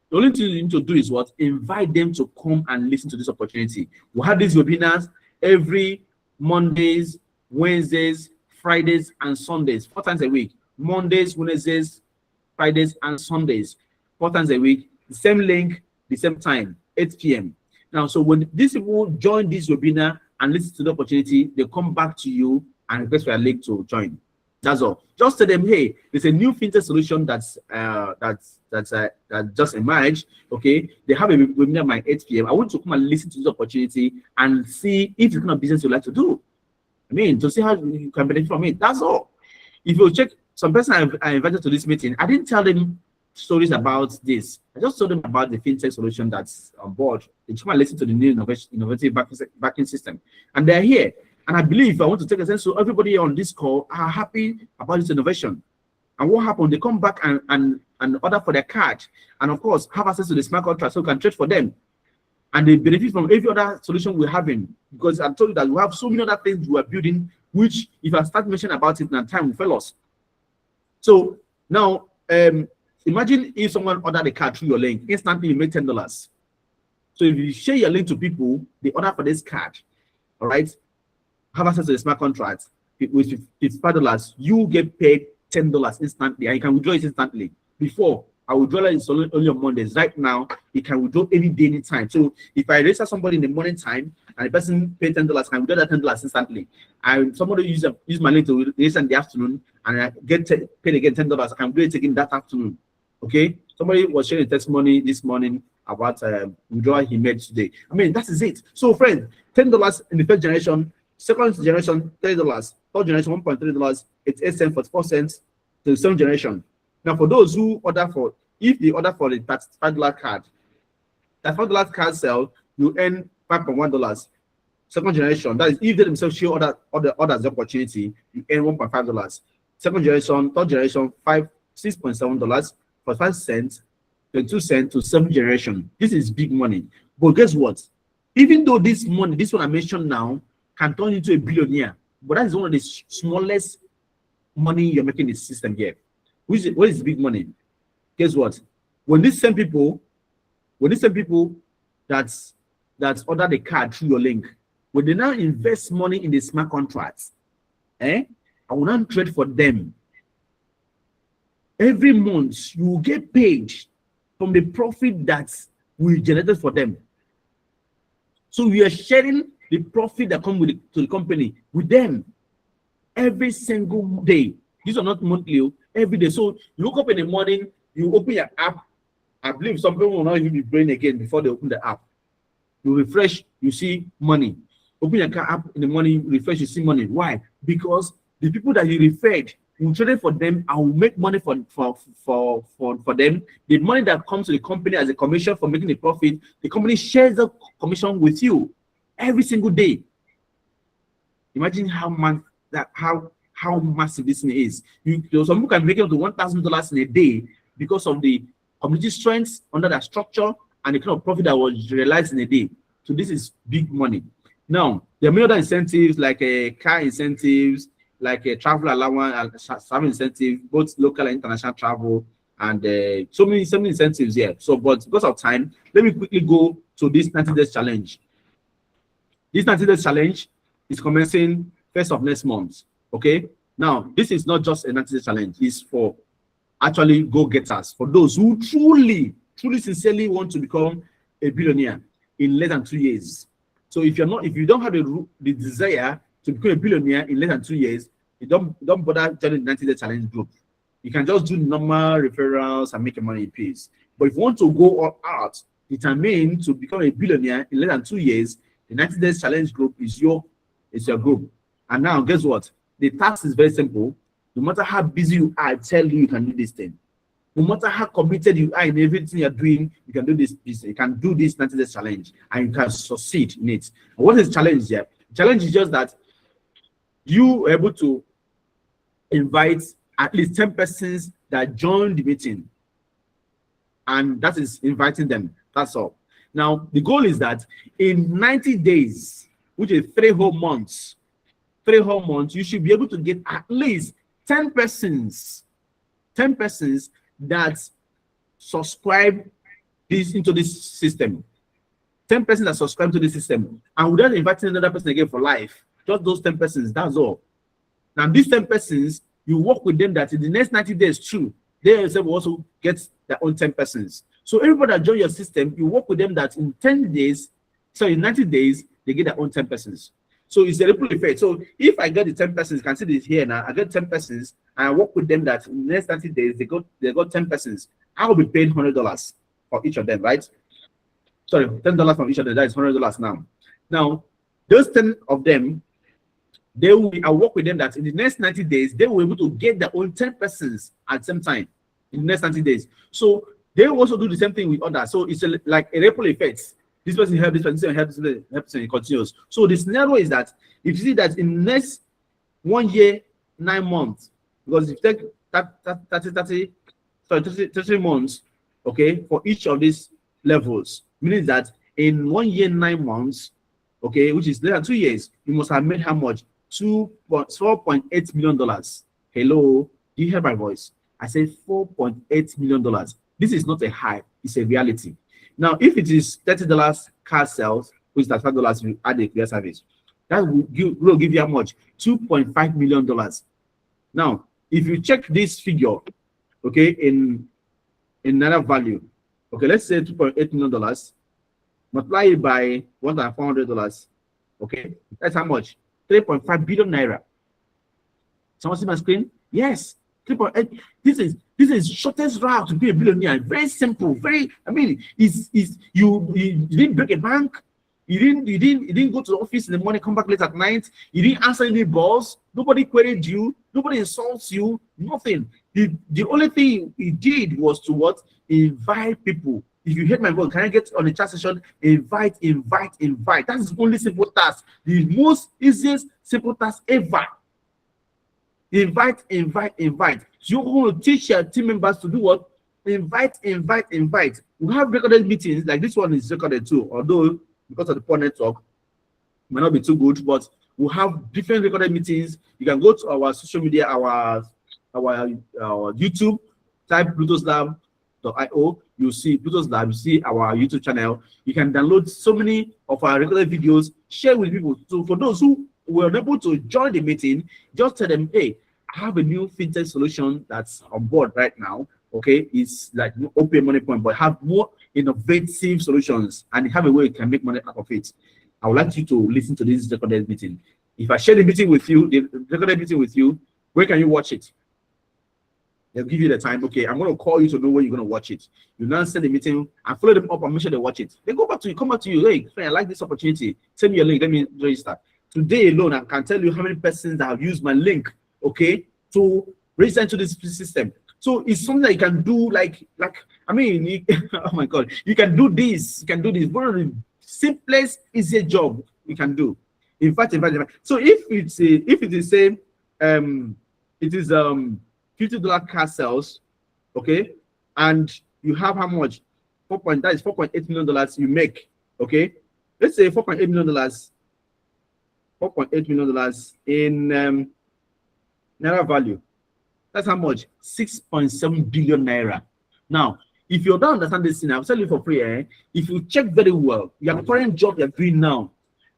The only thing you need to do is what? Invite them to come and listen to this opportunity. We have these webinars every Mondays, Wednesdays, Fridays, and Sundays, 4 times a week. Mondays, Wednesdays, Fridays, and Sundays, 4 times a week. The same link, the same time, 8 p.m. Now, so when these people join this webinar and listen to the opportunity, they come back to you and request for a link to join. That's all. Just tell them, hey, there's a new fintech solution that just emerged. Okay, they have a webinar by 8 p.m. I want to come and listen to this opportunity and see if it's kind of business you like to do. I mean, to see how you can benefit from it. That's all. If you check, some person I invited to this meeting, I didn't tell them stories about this. I just told them about the fintech solution that's on board. They come and listen to the new innovative backing system, and they're here. And I believe, I want to take a sense, so everybody on this call are happy about this innovation. And what happened? They come back and order for their card, and of course have access to the smart contract so we can trade for them. And they benefit from every other solution we're having, because I told you that we have so many other things we are building, which if I start mentioning about it, then time will fail us. So now, imagine if someone ordered a card through your link, instantly you make $10. So if you share your link to people, they order for this card, all right, have access to the smart contract with $55, you get paid $10 instantly, and you can withdraw it instantly. Before, I withdraw it only on Mondays. Right now, you can withdraw any day, any time. So if I register somebody in the morning time and the person pays $10, I can withdraw that $10 instantly. And somebody use my link to register in the afternoon and I get paid again $10, I can do it again that afternoon. Okay? Somebody was sharing a testimony this morning about withdrawal he made today. I mean, that is it. So, friends, $10 in the first generation, second generation, $30, third generation, $1.3, it's 8 cents, 44 cents to the seventh generation. Now, for those who order for, if they order for the $5 card, that $5 card sale, you earn $5.1. Second generation, that is if they themselves share others the opportunity, you earn $1.5. Second generation, third generation, $6.7, 45 cents, 22 cents to seventh generation. This is big money. But guess what? Even though this money, this one I mentioned now, can turn into a billionaire, but that is one of the smallest money you're making in the system here. What is big money? Guess what? When these same people that order the card through your link, when they now invest money in the smart contracts, I will not trade for them. Every month you will get paid from the profit that we generated for them. So we are sharing the profit that comes to the company with them every single day. These are not monthly, every day. So you wake up in the morning, you open your app. I believe some people will not even be praying again before they open the app. You refresh, you see money. Open your app in the morning, you refresh, you see money. Why? Because the people that you referred, you trade for them, I will make money for them. The money that comes to the company as a commission for making a profit, the company shares the commission with you every single day. Imagine how massive this thing is. Some people can make up to $1,000 in a day because of the community strength under that structure and the kind of profit that was realized in a day. So this is big money. Now, there are many other incentives like car incentives, like a travel allowance, travel incentive, both local and international travel, and so many incentives here. So, but because of time, let me quickly go to this 90 days challenge. This 90 days challenge is commencing 1st of next month. Okay. Now, this is not just a 90 days challenge. It's for actually go-getters, for those who truly, sincerely want to become a billionaire in less than 2 years. So if you don't have the desire to become a billionaire in less than 2 years, you don't bother joining the 90-day challenge group. You can just do normal referrals and make your money in peace. But if you want to go all out, determined to become a billionaire in less than 2 years, the 90 days challenge group is your group. And now, guess what? The task is very simple. No matter how busy you are, I tell you can do this thing. No matter how committed you are in everything you're doing, you can do this. You can do this 90 days challenge, and you can succeed in it. And what is the challenge here? The challenge is just that you are able to invite at least 10 persons that join the meeting, and that is inviting them. That's all. Now, the goal is that in 90 days, which is 3 whole months, you should be able to get at least 10 persons 10 persons that subscribe into this system. 10 persons that subscribe to the system, and without inviting another person again for life, just those 10 persons, that's all. Now, these 10 persons, you work with them that in the next 90 days, too, they themselves will also get their own 10 persons. So everybody that join your system, you work with them that in 10 days, sorry, in 90 days, they get their own 10 persons. So it's a ripple effect. So if I get the 10 persons, you can see this here now, I get 10 persons, and I work with them that in the next 90 days, they got 10 persons. I will be paid $100 for each of them, right? Sorry, $10 from each of them, that is $100 now. Now, those 10 of them, I work with them that in the next 90 days, they will be able to get their own 10 persons at the same time in the next 90 days. So they will also do the same thing with others. So it's like a ripple effect. This person helps, this person helps, this person continues. So the scenario is that if you see that in the next 1 year, 9 months, because if you take 30 months, okay, for each of these levels, meaning that in 1 year, 9 months, okay, which is less than 2 years, you must have made how much? $4.8 million. Hello, do you hear my voice? I said $4.8 million. This is not a hype, it's a reality. Now, if it is $30 car sales, which is $5 you add a clear service, that will give you how much? $2.5 million. Now, if you check this figure, okay, in another value, okay, let's say $2.8 million, multiply it by $1,400, okay, that's how much? 3.5 billion naira. Someone see my screen? Yes, 3.8. This is shortest route to be a billionaire. Very simple. Very. I mean, you didn't break a bank. You didn't go to the office in the morning, come back late at night. You didn't answer any balls. Nobody queried you. Nobody insults you. Nothing. The only thing he did was to what? Invite people. If you hear my voice, can I get on the chat session? Invite. That's the only simple task. The most easiest simple task ever. Invite. You're going to teach your team members to do what? Invite. We have recorded meetings, like this one is recorded too, although because of the poor network, it might not be too good, but we have different recorded meetings. You can go to our social media, our YouTube, type PloutosLabs.io. You see PloutosLabs, you see our YouTube channel. You can download so many of our recorded videos, share with people. So for those who were unable to join the meeting, just tell them, hey, I have a new fintech solution that's on board right now. Okay, it's like open money point, but have more innovative solutions and have a way you can make money out of it. I would like you to listen to this recorded meeting. If I share the meeting with you, the recorded meeting with you, where can you watch it? They'll give you the time. Okay, I'm going to call you to know where you're going to watch it. You now send the meeting and follow them up and make sure they watch it. They come back to you. Hey, friend, I like this opportunity. Send me a link. Let me register. Today alone, I can tell you how many persons that have used my link, okay, to register into this system. So it's something that you can do, I mean, oh my God, you can do this. One of the simplest, easiest job you can do. In fact. So if it is say, it is $50 car sales, okay, and you have how much? That is $4.8 million you make, okay. Let's say $4.8 million. $4.8 million in naira value. That's how much? 6.7 billion naira. Now, if you don't understand this thing, I'll tell you for free. If you check very well, your current job you're doing now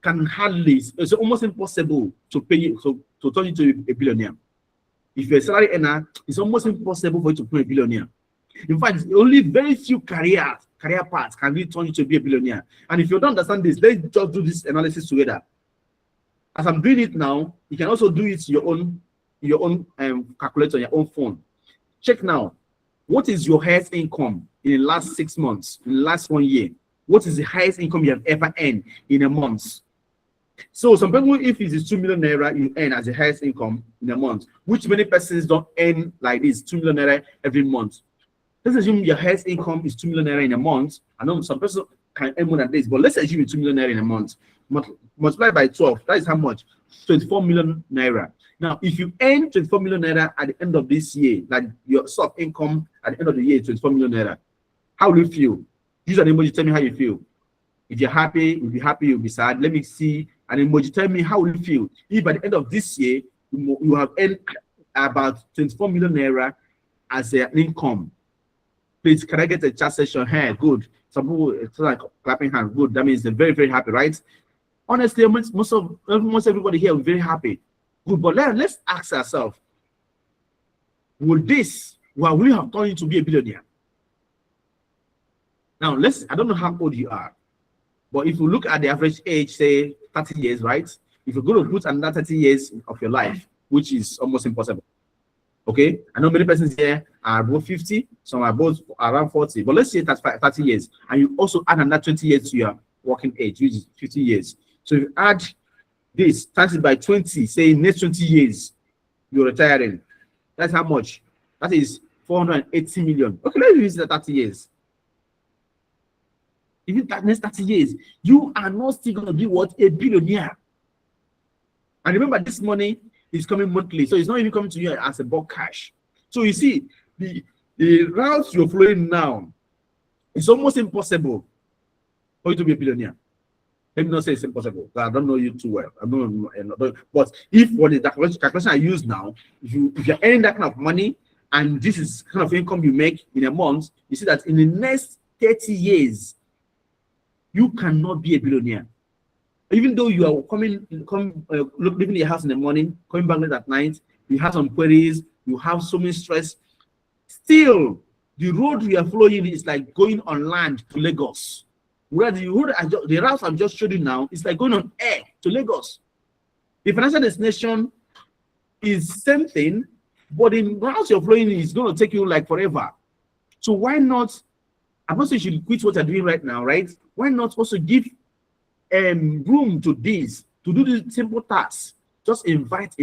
can hardly, it's almost impossible to pay you, to turn you to a billionaire. If you're a salary earner, it's almost impossible for you to become a billionaire. In fact, only very few career paths can really turn you to be a billionaire. And if you don't understand this, let's just do this analysis together. As I'm doing it now, you can also do it your own calculator on your own phone. Check now. What is your highest income in the last 6 months, in the last 1 year? What is the highest income you have ever earned in a month? So some people, if it is 2 million naira you earn as the highest income in a month, which many persons don't earn like this, 2 million naira every month. Let's assume your highest income is 2 million naira in a month. I know some person can earn more than this, but let's assume it's 2 million naira in a month. Multiply by 12, that is how much? 24 million naira. Now, if you earn 24 million naira at the end of this year, like your sort of income at the end of the year, 24 million naira, how will you feel? Use an emoji, tell me how you feel. If you're happy, you'll be happy, you'll be sad. Let me see an emoji, tell me how will you feel. If by the end of this year, you have earned about 24 million naira as their income. Please, can I get a chat session here? Good. Some people, it's like clapping hands. Good. That means they're very, very happy, right? Honestly, most everybody here is very happy. Good. But let's ask ourselves, will we have turned you to be a billionaire? Now, I don't know how old you are, but if you look at the average age, say 30 years, right? If you're going to put another 30 years of your life, which is almost impossible. Okay, I know many persons here are above 50, some are both around 40, but let's say that's 30 years, and you also add another 20 years to your working age, which is 50 years. So if you add this, times it by 20, say next 20 years, you're retiring. That's how much? That is 480 million. Okay, let's use the 30 years. Even that next 30 years, you are not still going to be what? A billionaire. And remember, this money is coming monthly, so it's not even coming to you as a bulk cash. So you see, the routes you're flowing now, it's almost impossible for you to be a billionaire. Let me not say it's impossible. I don't know you too well. I don't know, but if what is the calculation I use now, if you're earning that kind of money, and this is kind of income you make in a month, you see that in the next 30 years, you cannot be a billionaire. Even though you are living in your house in the morning, coming back late at night, you have some queries, you have so much stress. Still, the road we are following is like going on land to Lagos. Where the route I've just showed you now is like going on air to Lagos. The financial destination is same thing, but the route you're flowing is going to take you like forever. So why not? I'm not saying you should quit what you're doing right now, right? Why not also give room to this, to do the simple tasks? Just invite,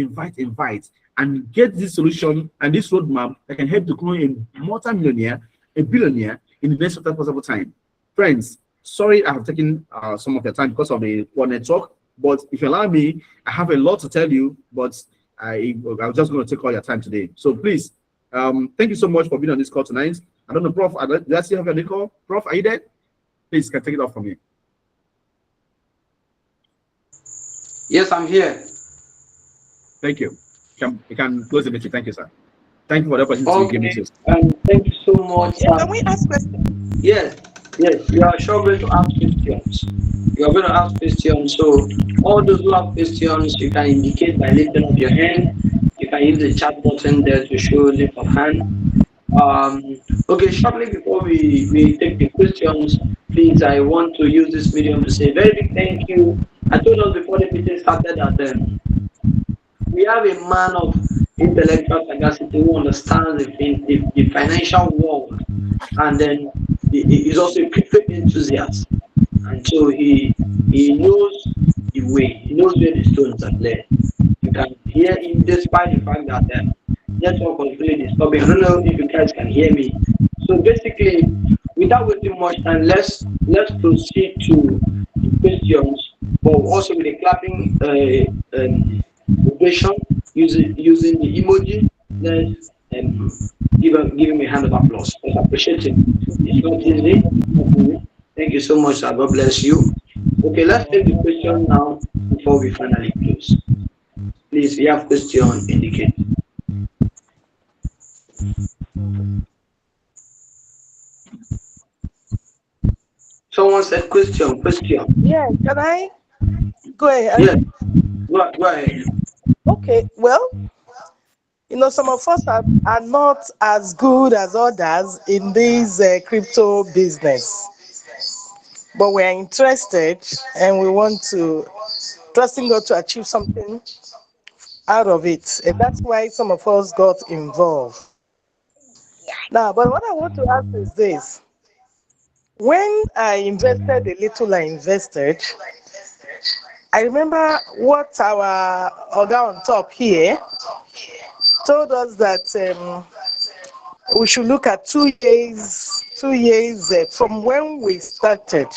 and get this solution and this roadmap that can help to grow a multi-millionaire, a billionaire in the next possible time. Friends, sorry I have taken some of your time because of the poor network, but if you allow me, I have a lot to tell you, but I'm just going to take all your time today. So please, thank you so much for being on this call tonight. I don't know, Prof, do I still have your call? Prof, are you there? Please, can take it off from me. Yes, I'm here. Thank you. You can close the meeting. Thank you, sir. Thank you for the opportunity to give me this. Thank you so much. Can we ask questions? Yes, you are sure going to ask questions. You are going to ask questions. So all those who have questions, you can indicate by lifting up your hand. You can use the chat button there to show lift of hand. Okay, shortly before we take the questions, please, I want to use this medium to say a very big thank you. I told us before the meeting started that we have a man of intellectual sagacity who understands the financial world, and then he is also a crypto enthusiast, and so he knows the way, he knows where the stones are laid. You can hear him despite the fact that network was really disturbing. I don't know if you guys can hear me. So basically, without wasting much time, let's proceed to the questions, but also with a clapping operation using the emoji. Let's give him a hand of applause. I appreciate it. It's not easy. Thank you so much, sir. God bless you. Okay, let's take the question now before we finally close. Please, if you have question, indicate. Someone said question. Yeah, can I go ahead? Yes, go ahead. Okay, well, some of us are not as good as others in this crypto business, but we're interested and we want to trusting God to achieve something out of it. And that's why some of us got involved. Now, but what I want to ask is this. When I invested the little I invested, I remember what our Oga on top here told us that we should look at 2 years from when we started.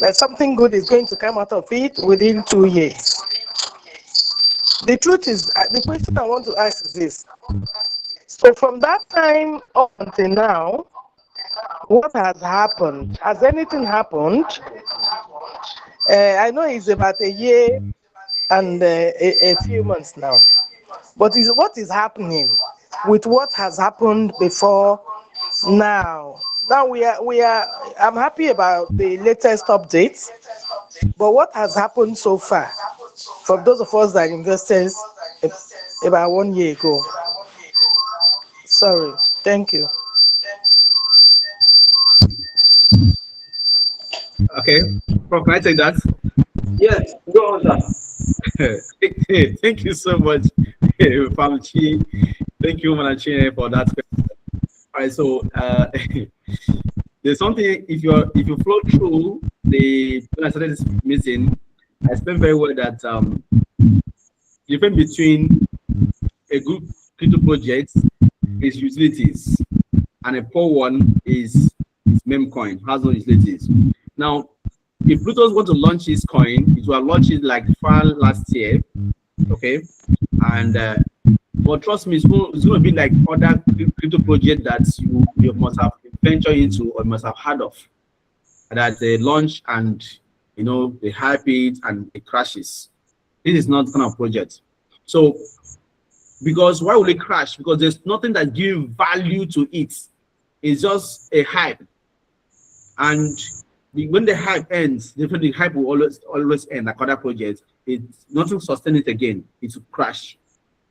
That something good is going to come out of it within 2 years. The truth is, the question I want to ask is this. So from that time up until now, what has happened? Has anything happened? I know it's about a year and a few months now. But is what is happening with what has happened before now? Now we are. I'm happy about the latest updates, but what has happened so far, for those of us that invested about 1 year ago? Sorry. Thank you. Okay, Prof, can I take that? Yes, go on, sir. Thank you so much, Famchi. Thank you, Manachi, for that question. All right, so there's something, if you flow through the when I started this meeting, I explained very well that the difference between a good crypto project is utilities, and a poor one is meme coin, has no utilities. Now, if Plutos want to launch his coin, it will launch it like far last year, okay? And but trust me, it's going to be like other crypto project that you must have ventured into or must have heard of, that they launch and they hype it and it crashes. This is not kind of project. So because why will it crash? Because there's nothing that gives value to it. It's just a hype. And when the hype ends, definitely the hype will always end like other projects. It's nothing sustain it again. It will crash.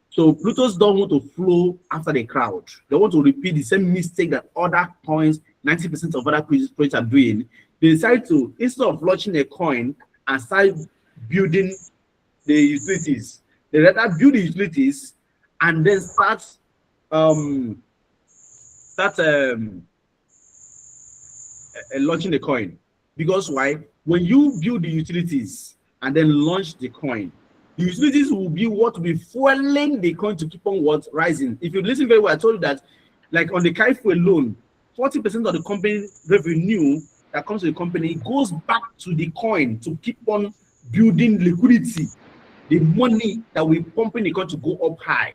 So Plutos don't want to flow after the crowd. They want to repeat the same mistake that other coins, 90% of other projects are doing. They decide to, instead of launching a coin and start building the utilities, they rather build the utilities and then start launching the coin. Because why? When you build the utilities and then launch the coin, the utilities will be what will be fueling the coin to keep on rising. If you listen very well, I told you that, like on the Kaifu alone, 40% of the company revenue that comes to the company goes back to the coin to keep on building liquidity, the money that we pump in the coin to go up high.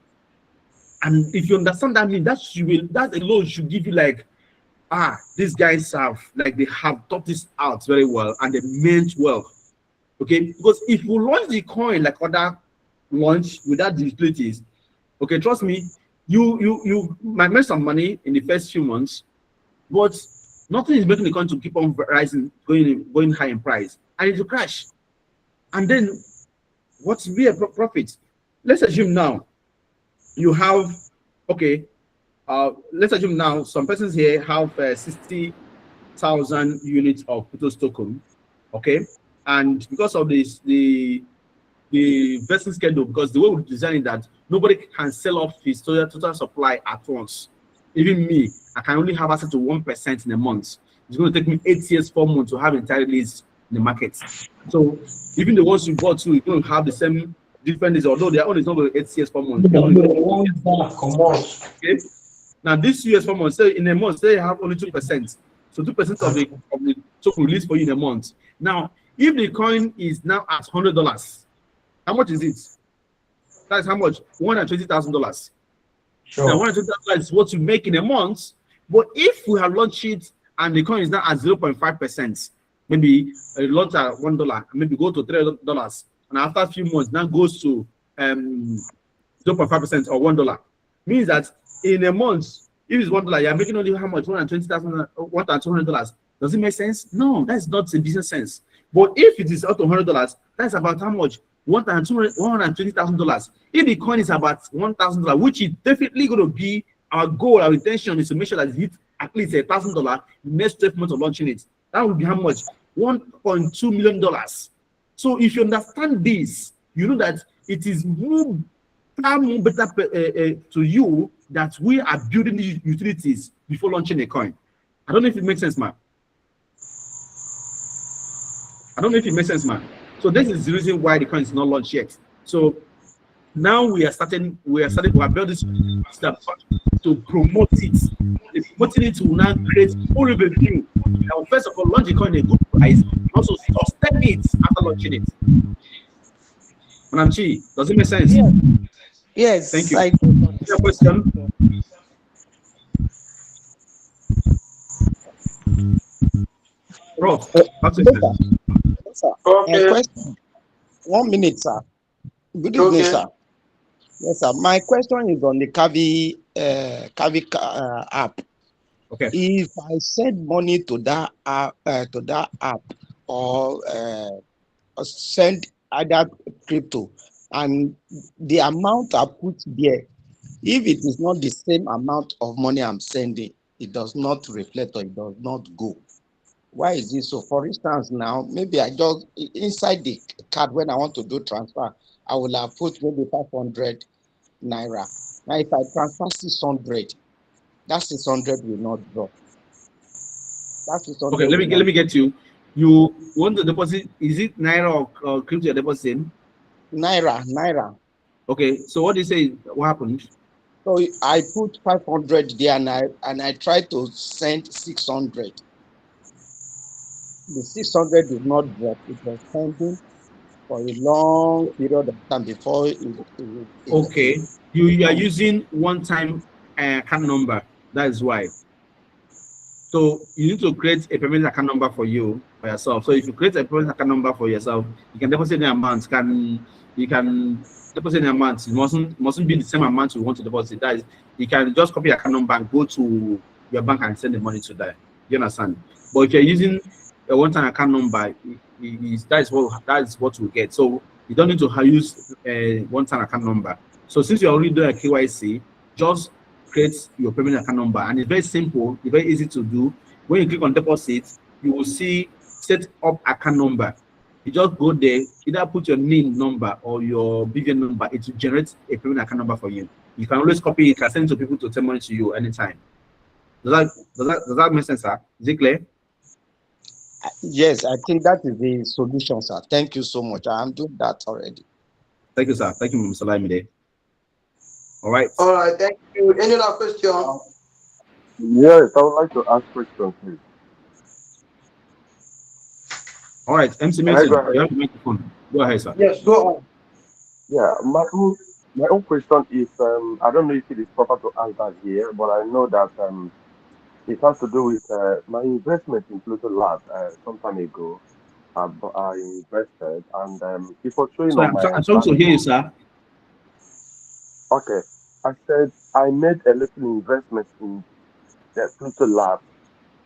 And if you understand that, that alone should give you like, these guys they have thought this out very well and they meant well. Okay, because if you launch the coin like other launch without the utilities, okay, trust me, you might make some money in the first few months, but nothing is making the coin to keep on rising, going high in price, and it will crash. And then what's be a profit? Let's assume now you have, okay, let's assume now some persons here have 60,000 units of Plutos token, okay, and because of this, the vesting schedule, because the way we design it that nobody can sell off his total supply at once. Even me, I can only have access to 1% in a month. It's going to take me 8 years, 4 months to have entire list in the market. So even the ones you bought to, you don't have the same difference, although their own is not 8 years, 4 months. Okay. Now this year's 4 months, say in a month, say you have only 2%. So 2% of the token released for you in a month. Now, if the coin is now at $100, how much is it? That's how much? $120,000. Sure. Now, $120,000 is what you make in a month. But if we have launched it and the coin is now at 0.5%, maybe launch at $1, maybe go to $3, and after a few months, now goes to 0.5% or $1, means that in a month, if it's $1, you're making only how much? $120,000, $1,200. Does it make sense? No, that's not a business sense. But if it is up to $100, that's about how much? $120,000. If the coin is about $1,000, which is definitely going to be our goal, our intention is to make sure that it hits at least $1,000 next 12 months of launching it. That would be how much? $1.2 million. So if you understand this, you know that it is far more better to you that we are building these utilities before launching a coin. I don't know if it makes sense, man. So this is the reason why the coin is not launched yet. So now we have built this stuff to promote it. Promoting it to now create more revenue. Now, first of all, launch the coin at a good price, and also sustain it after launching it. Madam Chi, does it make sense? Yeah. Yes. Thank you. I do. Your question? Rob, Sir. Okay. Question. 1 minute, sir. Good evening, sir. Yes, sir. My question is on the Kavi app. Okay. If I send money to that app or send other crypto, and the amount I put there, if it is not the same amount of money I'm sending, it does not reflect or it does not go. Why is this so? For instance, now maybe I just inside the card when I want to do transfer, I will have put maybe 500 naira. Now, if I transfer 600, that 600 will not drop. That Okay, 600 let will me not get you. You want to deposit? Is it naira or crypto you're depositing? naira. Okay, so what do you say? What happened? So I put 500 there and I try to send 600. The 600 did not drop. It was pending for a long period of time before Okay, you are using one-time account number. That is why. So you need to create a permanent account number for you for yourself. So if you create a permanent account number for yourself, you can deposit the amount. You can deposit the amount. It mustn't be the same amount you want to deposit. That is, you can just copy your account number and go to your bank and send the money to there. You understand? But if you're using a one-time account number, that is what you get. So you don't need to use a one-time account number. So since you're already doing a KYC, just create your payment account number, and it's very simple, it's very easy to do. When you click on deposit, you will see set up account number. You just go there, either put your name number or your BVN number. It will generate a payment account number for you. You can always copy it, you can send it to people to send money to you anytime. Does that make sense, sir? Is it clear? Yes, I think that is the solution, sir. Thank you so much. I'm doing that already. Thank you, sir. Thank you, Mr. Lamide. All right. All right, thank you. Any other question? Yes, I would like to ask questions, please. All right, MC Can I go Mason, ahead? you have the microphone. Go ahead, sir. Yes, go on. Yeah, my own question is I don't know if it is proper to answer here, but I know that it has to do with my investment in PloutosLabs some time ago. I invested, and it was showing So on my I'm sorry to hear you, dashboard. sir. Okay, I said I made a little investment in the PloutosLabs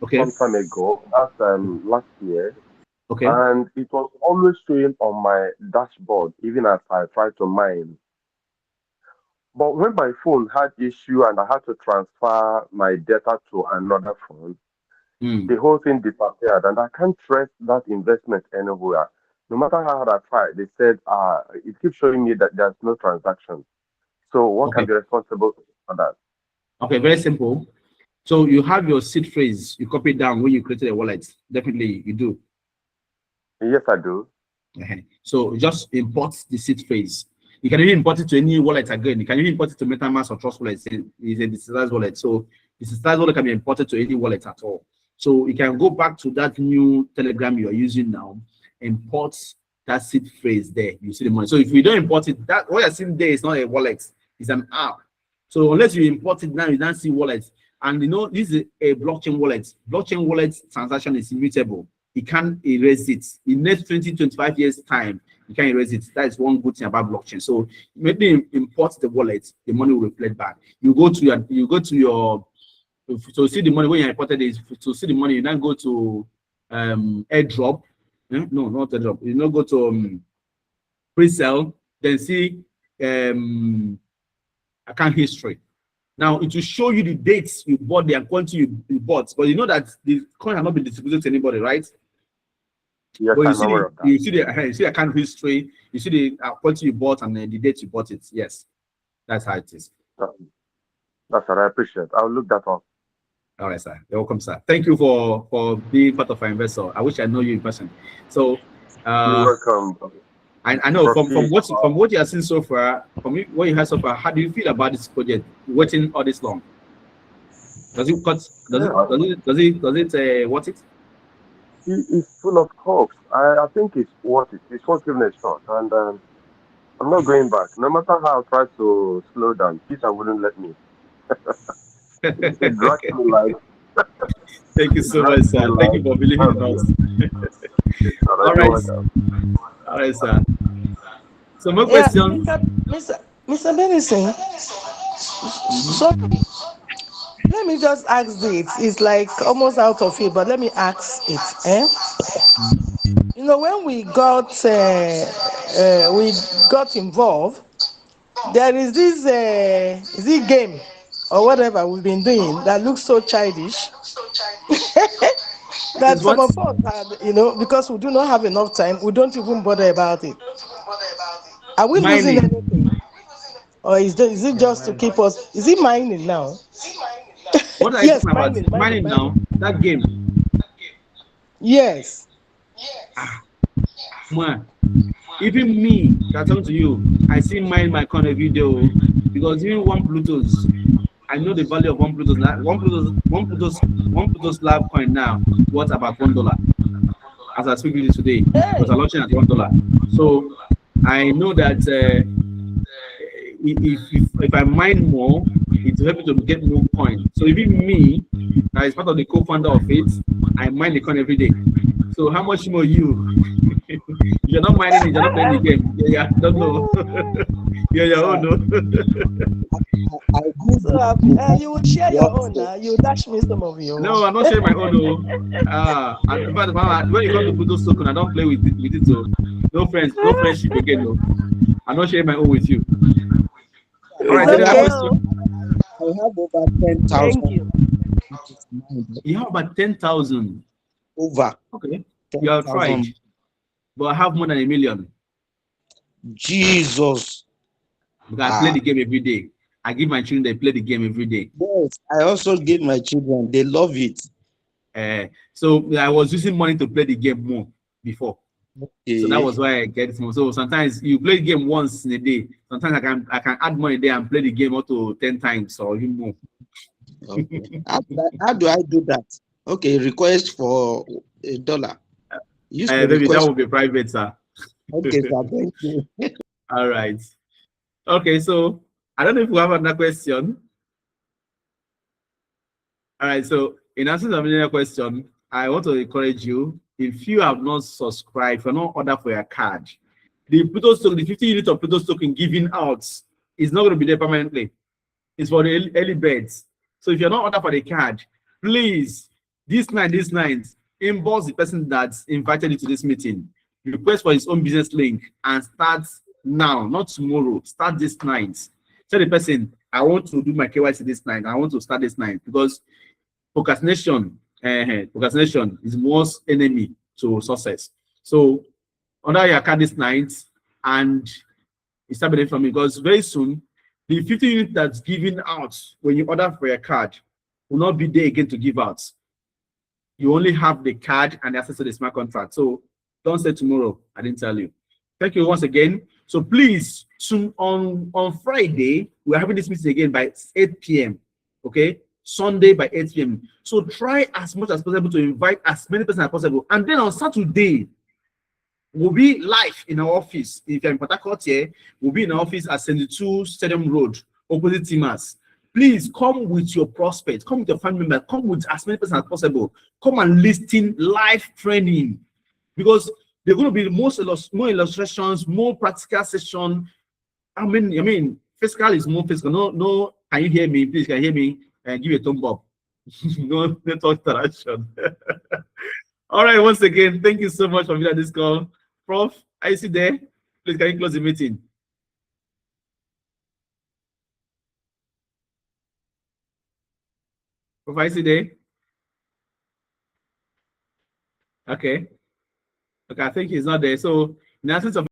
Okay. some time ago. That's last year, Okay. and it was always showing on my dashboard, even as I tried to mine. But when my phone had issue and I had to transfer my data to another phone, Mm. the whole thing disappeared, and I can't trace that investment anywhere. No matter how hard I tried, they said it keeps showing me that there's no transaction. So what can Okay. be responsible for that? Okay. Very simple. So you have your seed phrase, you copy it down when you created a wallet. Definitely you do. Yes, I do. So just import the seed phrase. You can even import it to any wallet again. You can even import it to MetaMask or Trust Wallet. It's a decentralized wallet. So the decentralized wallet can be imported to any wallet at all. So you can go back to that new Telegram you are using now, import that seed phrase there. You see the money. So if you don't import it, that what you're seeing there is not a wallet, it's an app. So unless you import it now, you don't see wallets. And you know, this is a blockchain wallet. Blockchain wallet transaction is immutable. You can't erase it. In next 20-25 years time, you can't erase it. That is one good thing about blockchain. So maybe import the wallet, the money will reflect back. You go to your to see the money when you imported it, to see the money, you then go to airdrop. No, not airdrop. You don't go to pre-sale, then see account history. Now it will show you the dates you bought, the quantity you bought, but you know that the coin has not been distributed to anybody, right? Yes, But I'm aware of that. you see the account history, you see the quantity you bought and the date you bought it. Yes, that's how it is. That's what I appreciate. I'll look that up. All right, sir. You're welcome, sir. Thank you for being part of our investor. I wish I know you in person. So, You're welcome. I know from what you have seen so far, from what you have so far, how do you feel about this project? Waiting all this long, does it cut? Does it what it? It's full of hopes. I think it's worth it. It's worth giving a shot, and I'm not going back. No matter how I try to slow down, Peter wouldn't let me. It drags me like. Thank you so much, sir. Thank you for believing in us. All right, sir. So my question. Mr. Benison, Mhm. so let me just ask this. It's like almost out of it, but let me ask it. Mhm. When we got involved, there is this is it game or whatever we've been doing that looks so childish that Is some what? of us had, because we do not have enough time, we don't even bother about it. Are we losing Mining. anything? Or is it just to keep us? Is it mining now? What are you Yes, talking about? mining, mining, Mining now? mining. That game. Yes. Ah, man. Even me that talking to you, I see mine my kind of video because even one Pluto's, I know the value of one Pluto's one Pluto's lab coin now worth about $1. As I speak with you today, because Hey. I'm launching at $1. So I know that if I mine more, it will help me to get more coin. So even me, that is part of the co-founder of it, I mine the coin every day. So how much more you? You're not mining it, you're not playing the game. Yeah, don't know. You're your own, Sir, no? I believe So you will share your what own now. You dash me some of No, yours. I'm not sharing my own, no. And in fact, when it comes to Pluto token, I don't play with it, so no friends, no friendship again, no. I'm not sharing my own with you. All It's right, I any other have okay. question? Oh. I have over Thank 10,000. you. You have about 10,000. Over Okay, you have tried, 10,000. but I have more than 1,000,000 Jesus. because I play Ah, the game every day. I give my children they play the game every day. yes. I also give my children. They love it. So I was using money to play the game more before. So that was Okay. why I get it more. So sometimes you play the game once in a day. Sometimes I can add money there and play the game up to 10 times or even more. Okay. How do I do that? Okay. Request for $1. Use the Maybe that request. will be private, sir. Okay, sir. Thank you. All right. Okay, so I don't know if we have another question. All right, so in answer to the question, I want to encourage you, if you have not subscribed, if you're not ordered for your card, the Pluto token, the 50 units of Pluto token given out is not going to be there permanently. It's for the early birds. So if you're not ordered for the card, please, this night, inbox the person that's invited you to this meeting, request for his own business link, and start now, not tomorrow. Start this night. Tell the person, I want to do my KYC this night. I want to start this night because procrastination is most enemy to success. So order your card this night and start benefiting from it because very soon the 50 units that's given out when you order for your card will not be there again to give out. You only have the card and access to the smart contract. So don't say tomorrow, I didn't tell you. Thank you once again. So please, soon on Friday, we're having this meeting again by 8 p.m. Okay? Sunday by 8 p.m. So try as much as possible to invite as many persons as possible. And then on Saturday, we'll be live in our office. If you're in Port Harcourt here, we'll be in our office at 72 Stadium Road, opposite Timas. Please come with your prospects, come with your family members, come with as many persons as possible. Come and listen live training because they're going to be more illustrations, more practical session. Physical is more physical. No, can you hear me? Please, can you hear me? And give a thumb up. No network interaction. All right, once again, thank you so much for being on this call. Prof, are you still there? Please, can you close the meeting? Prof, are you still there? Okay. Okay, I think he's not there. So, in the absence of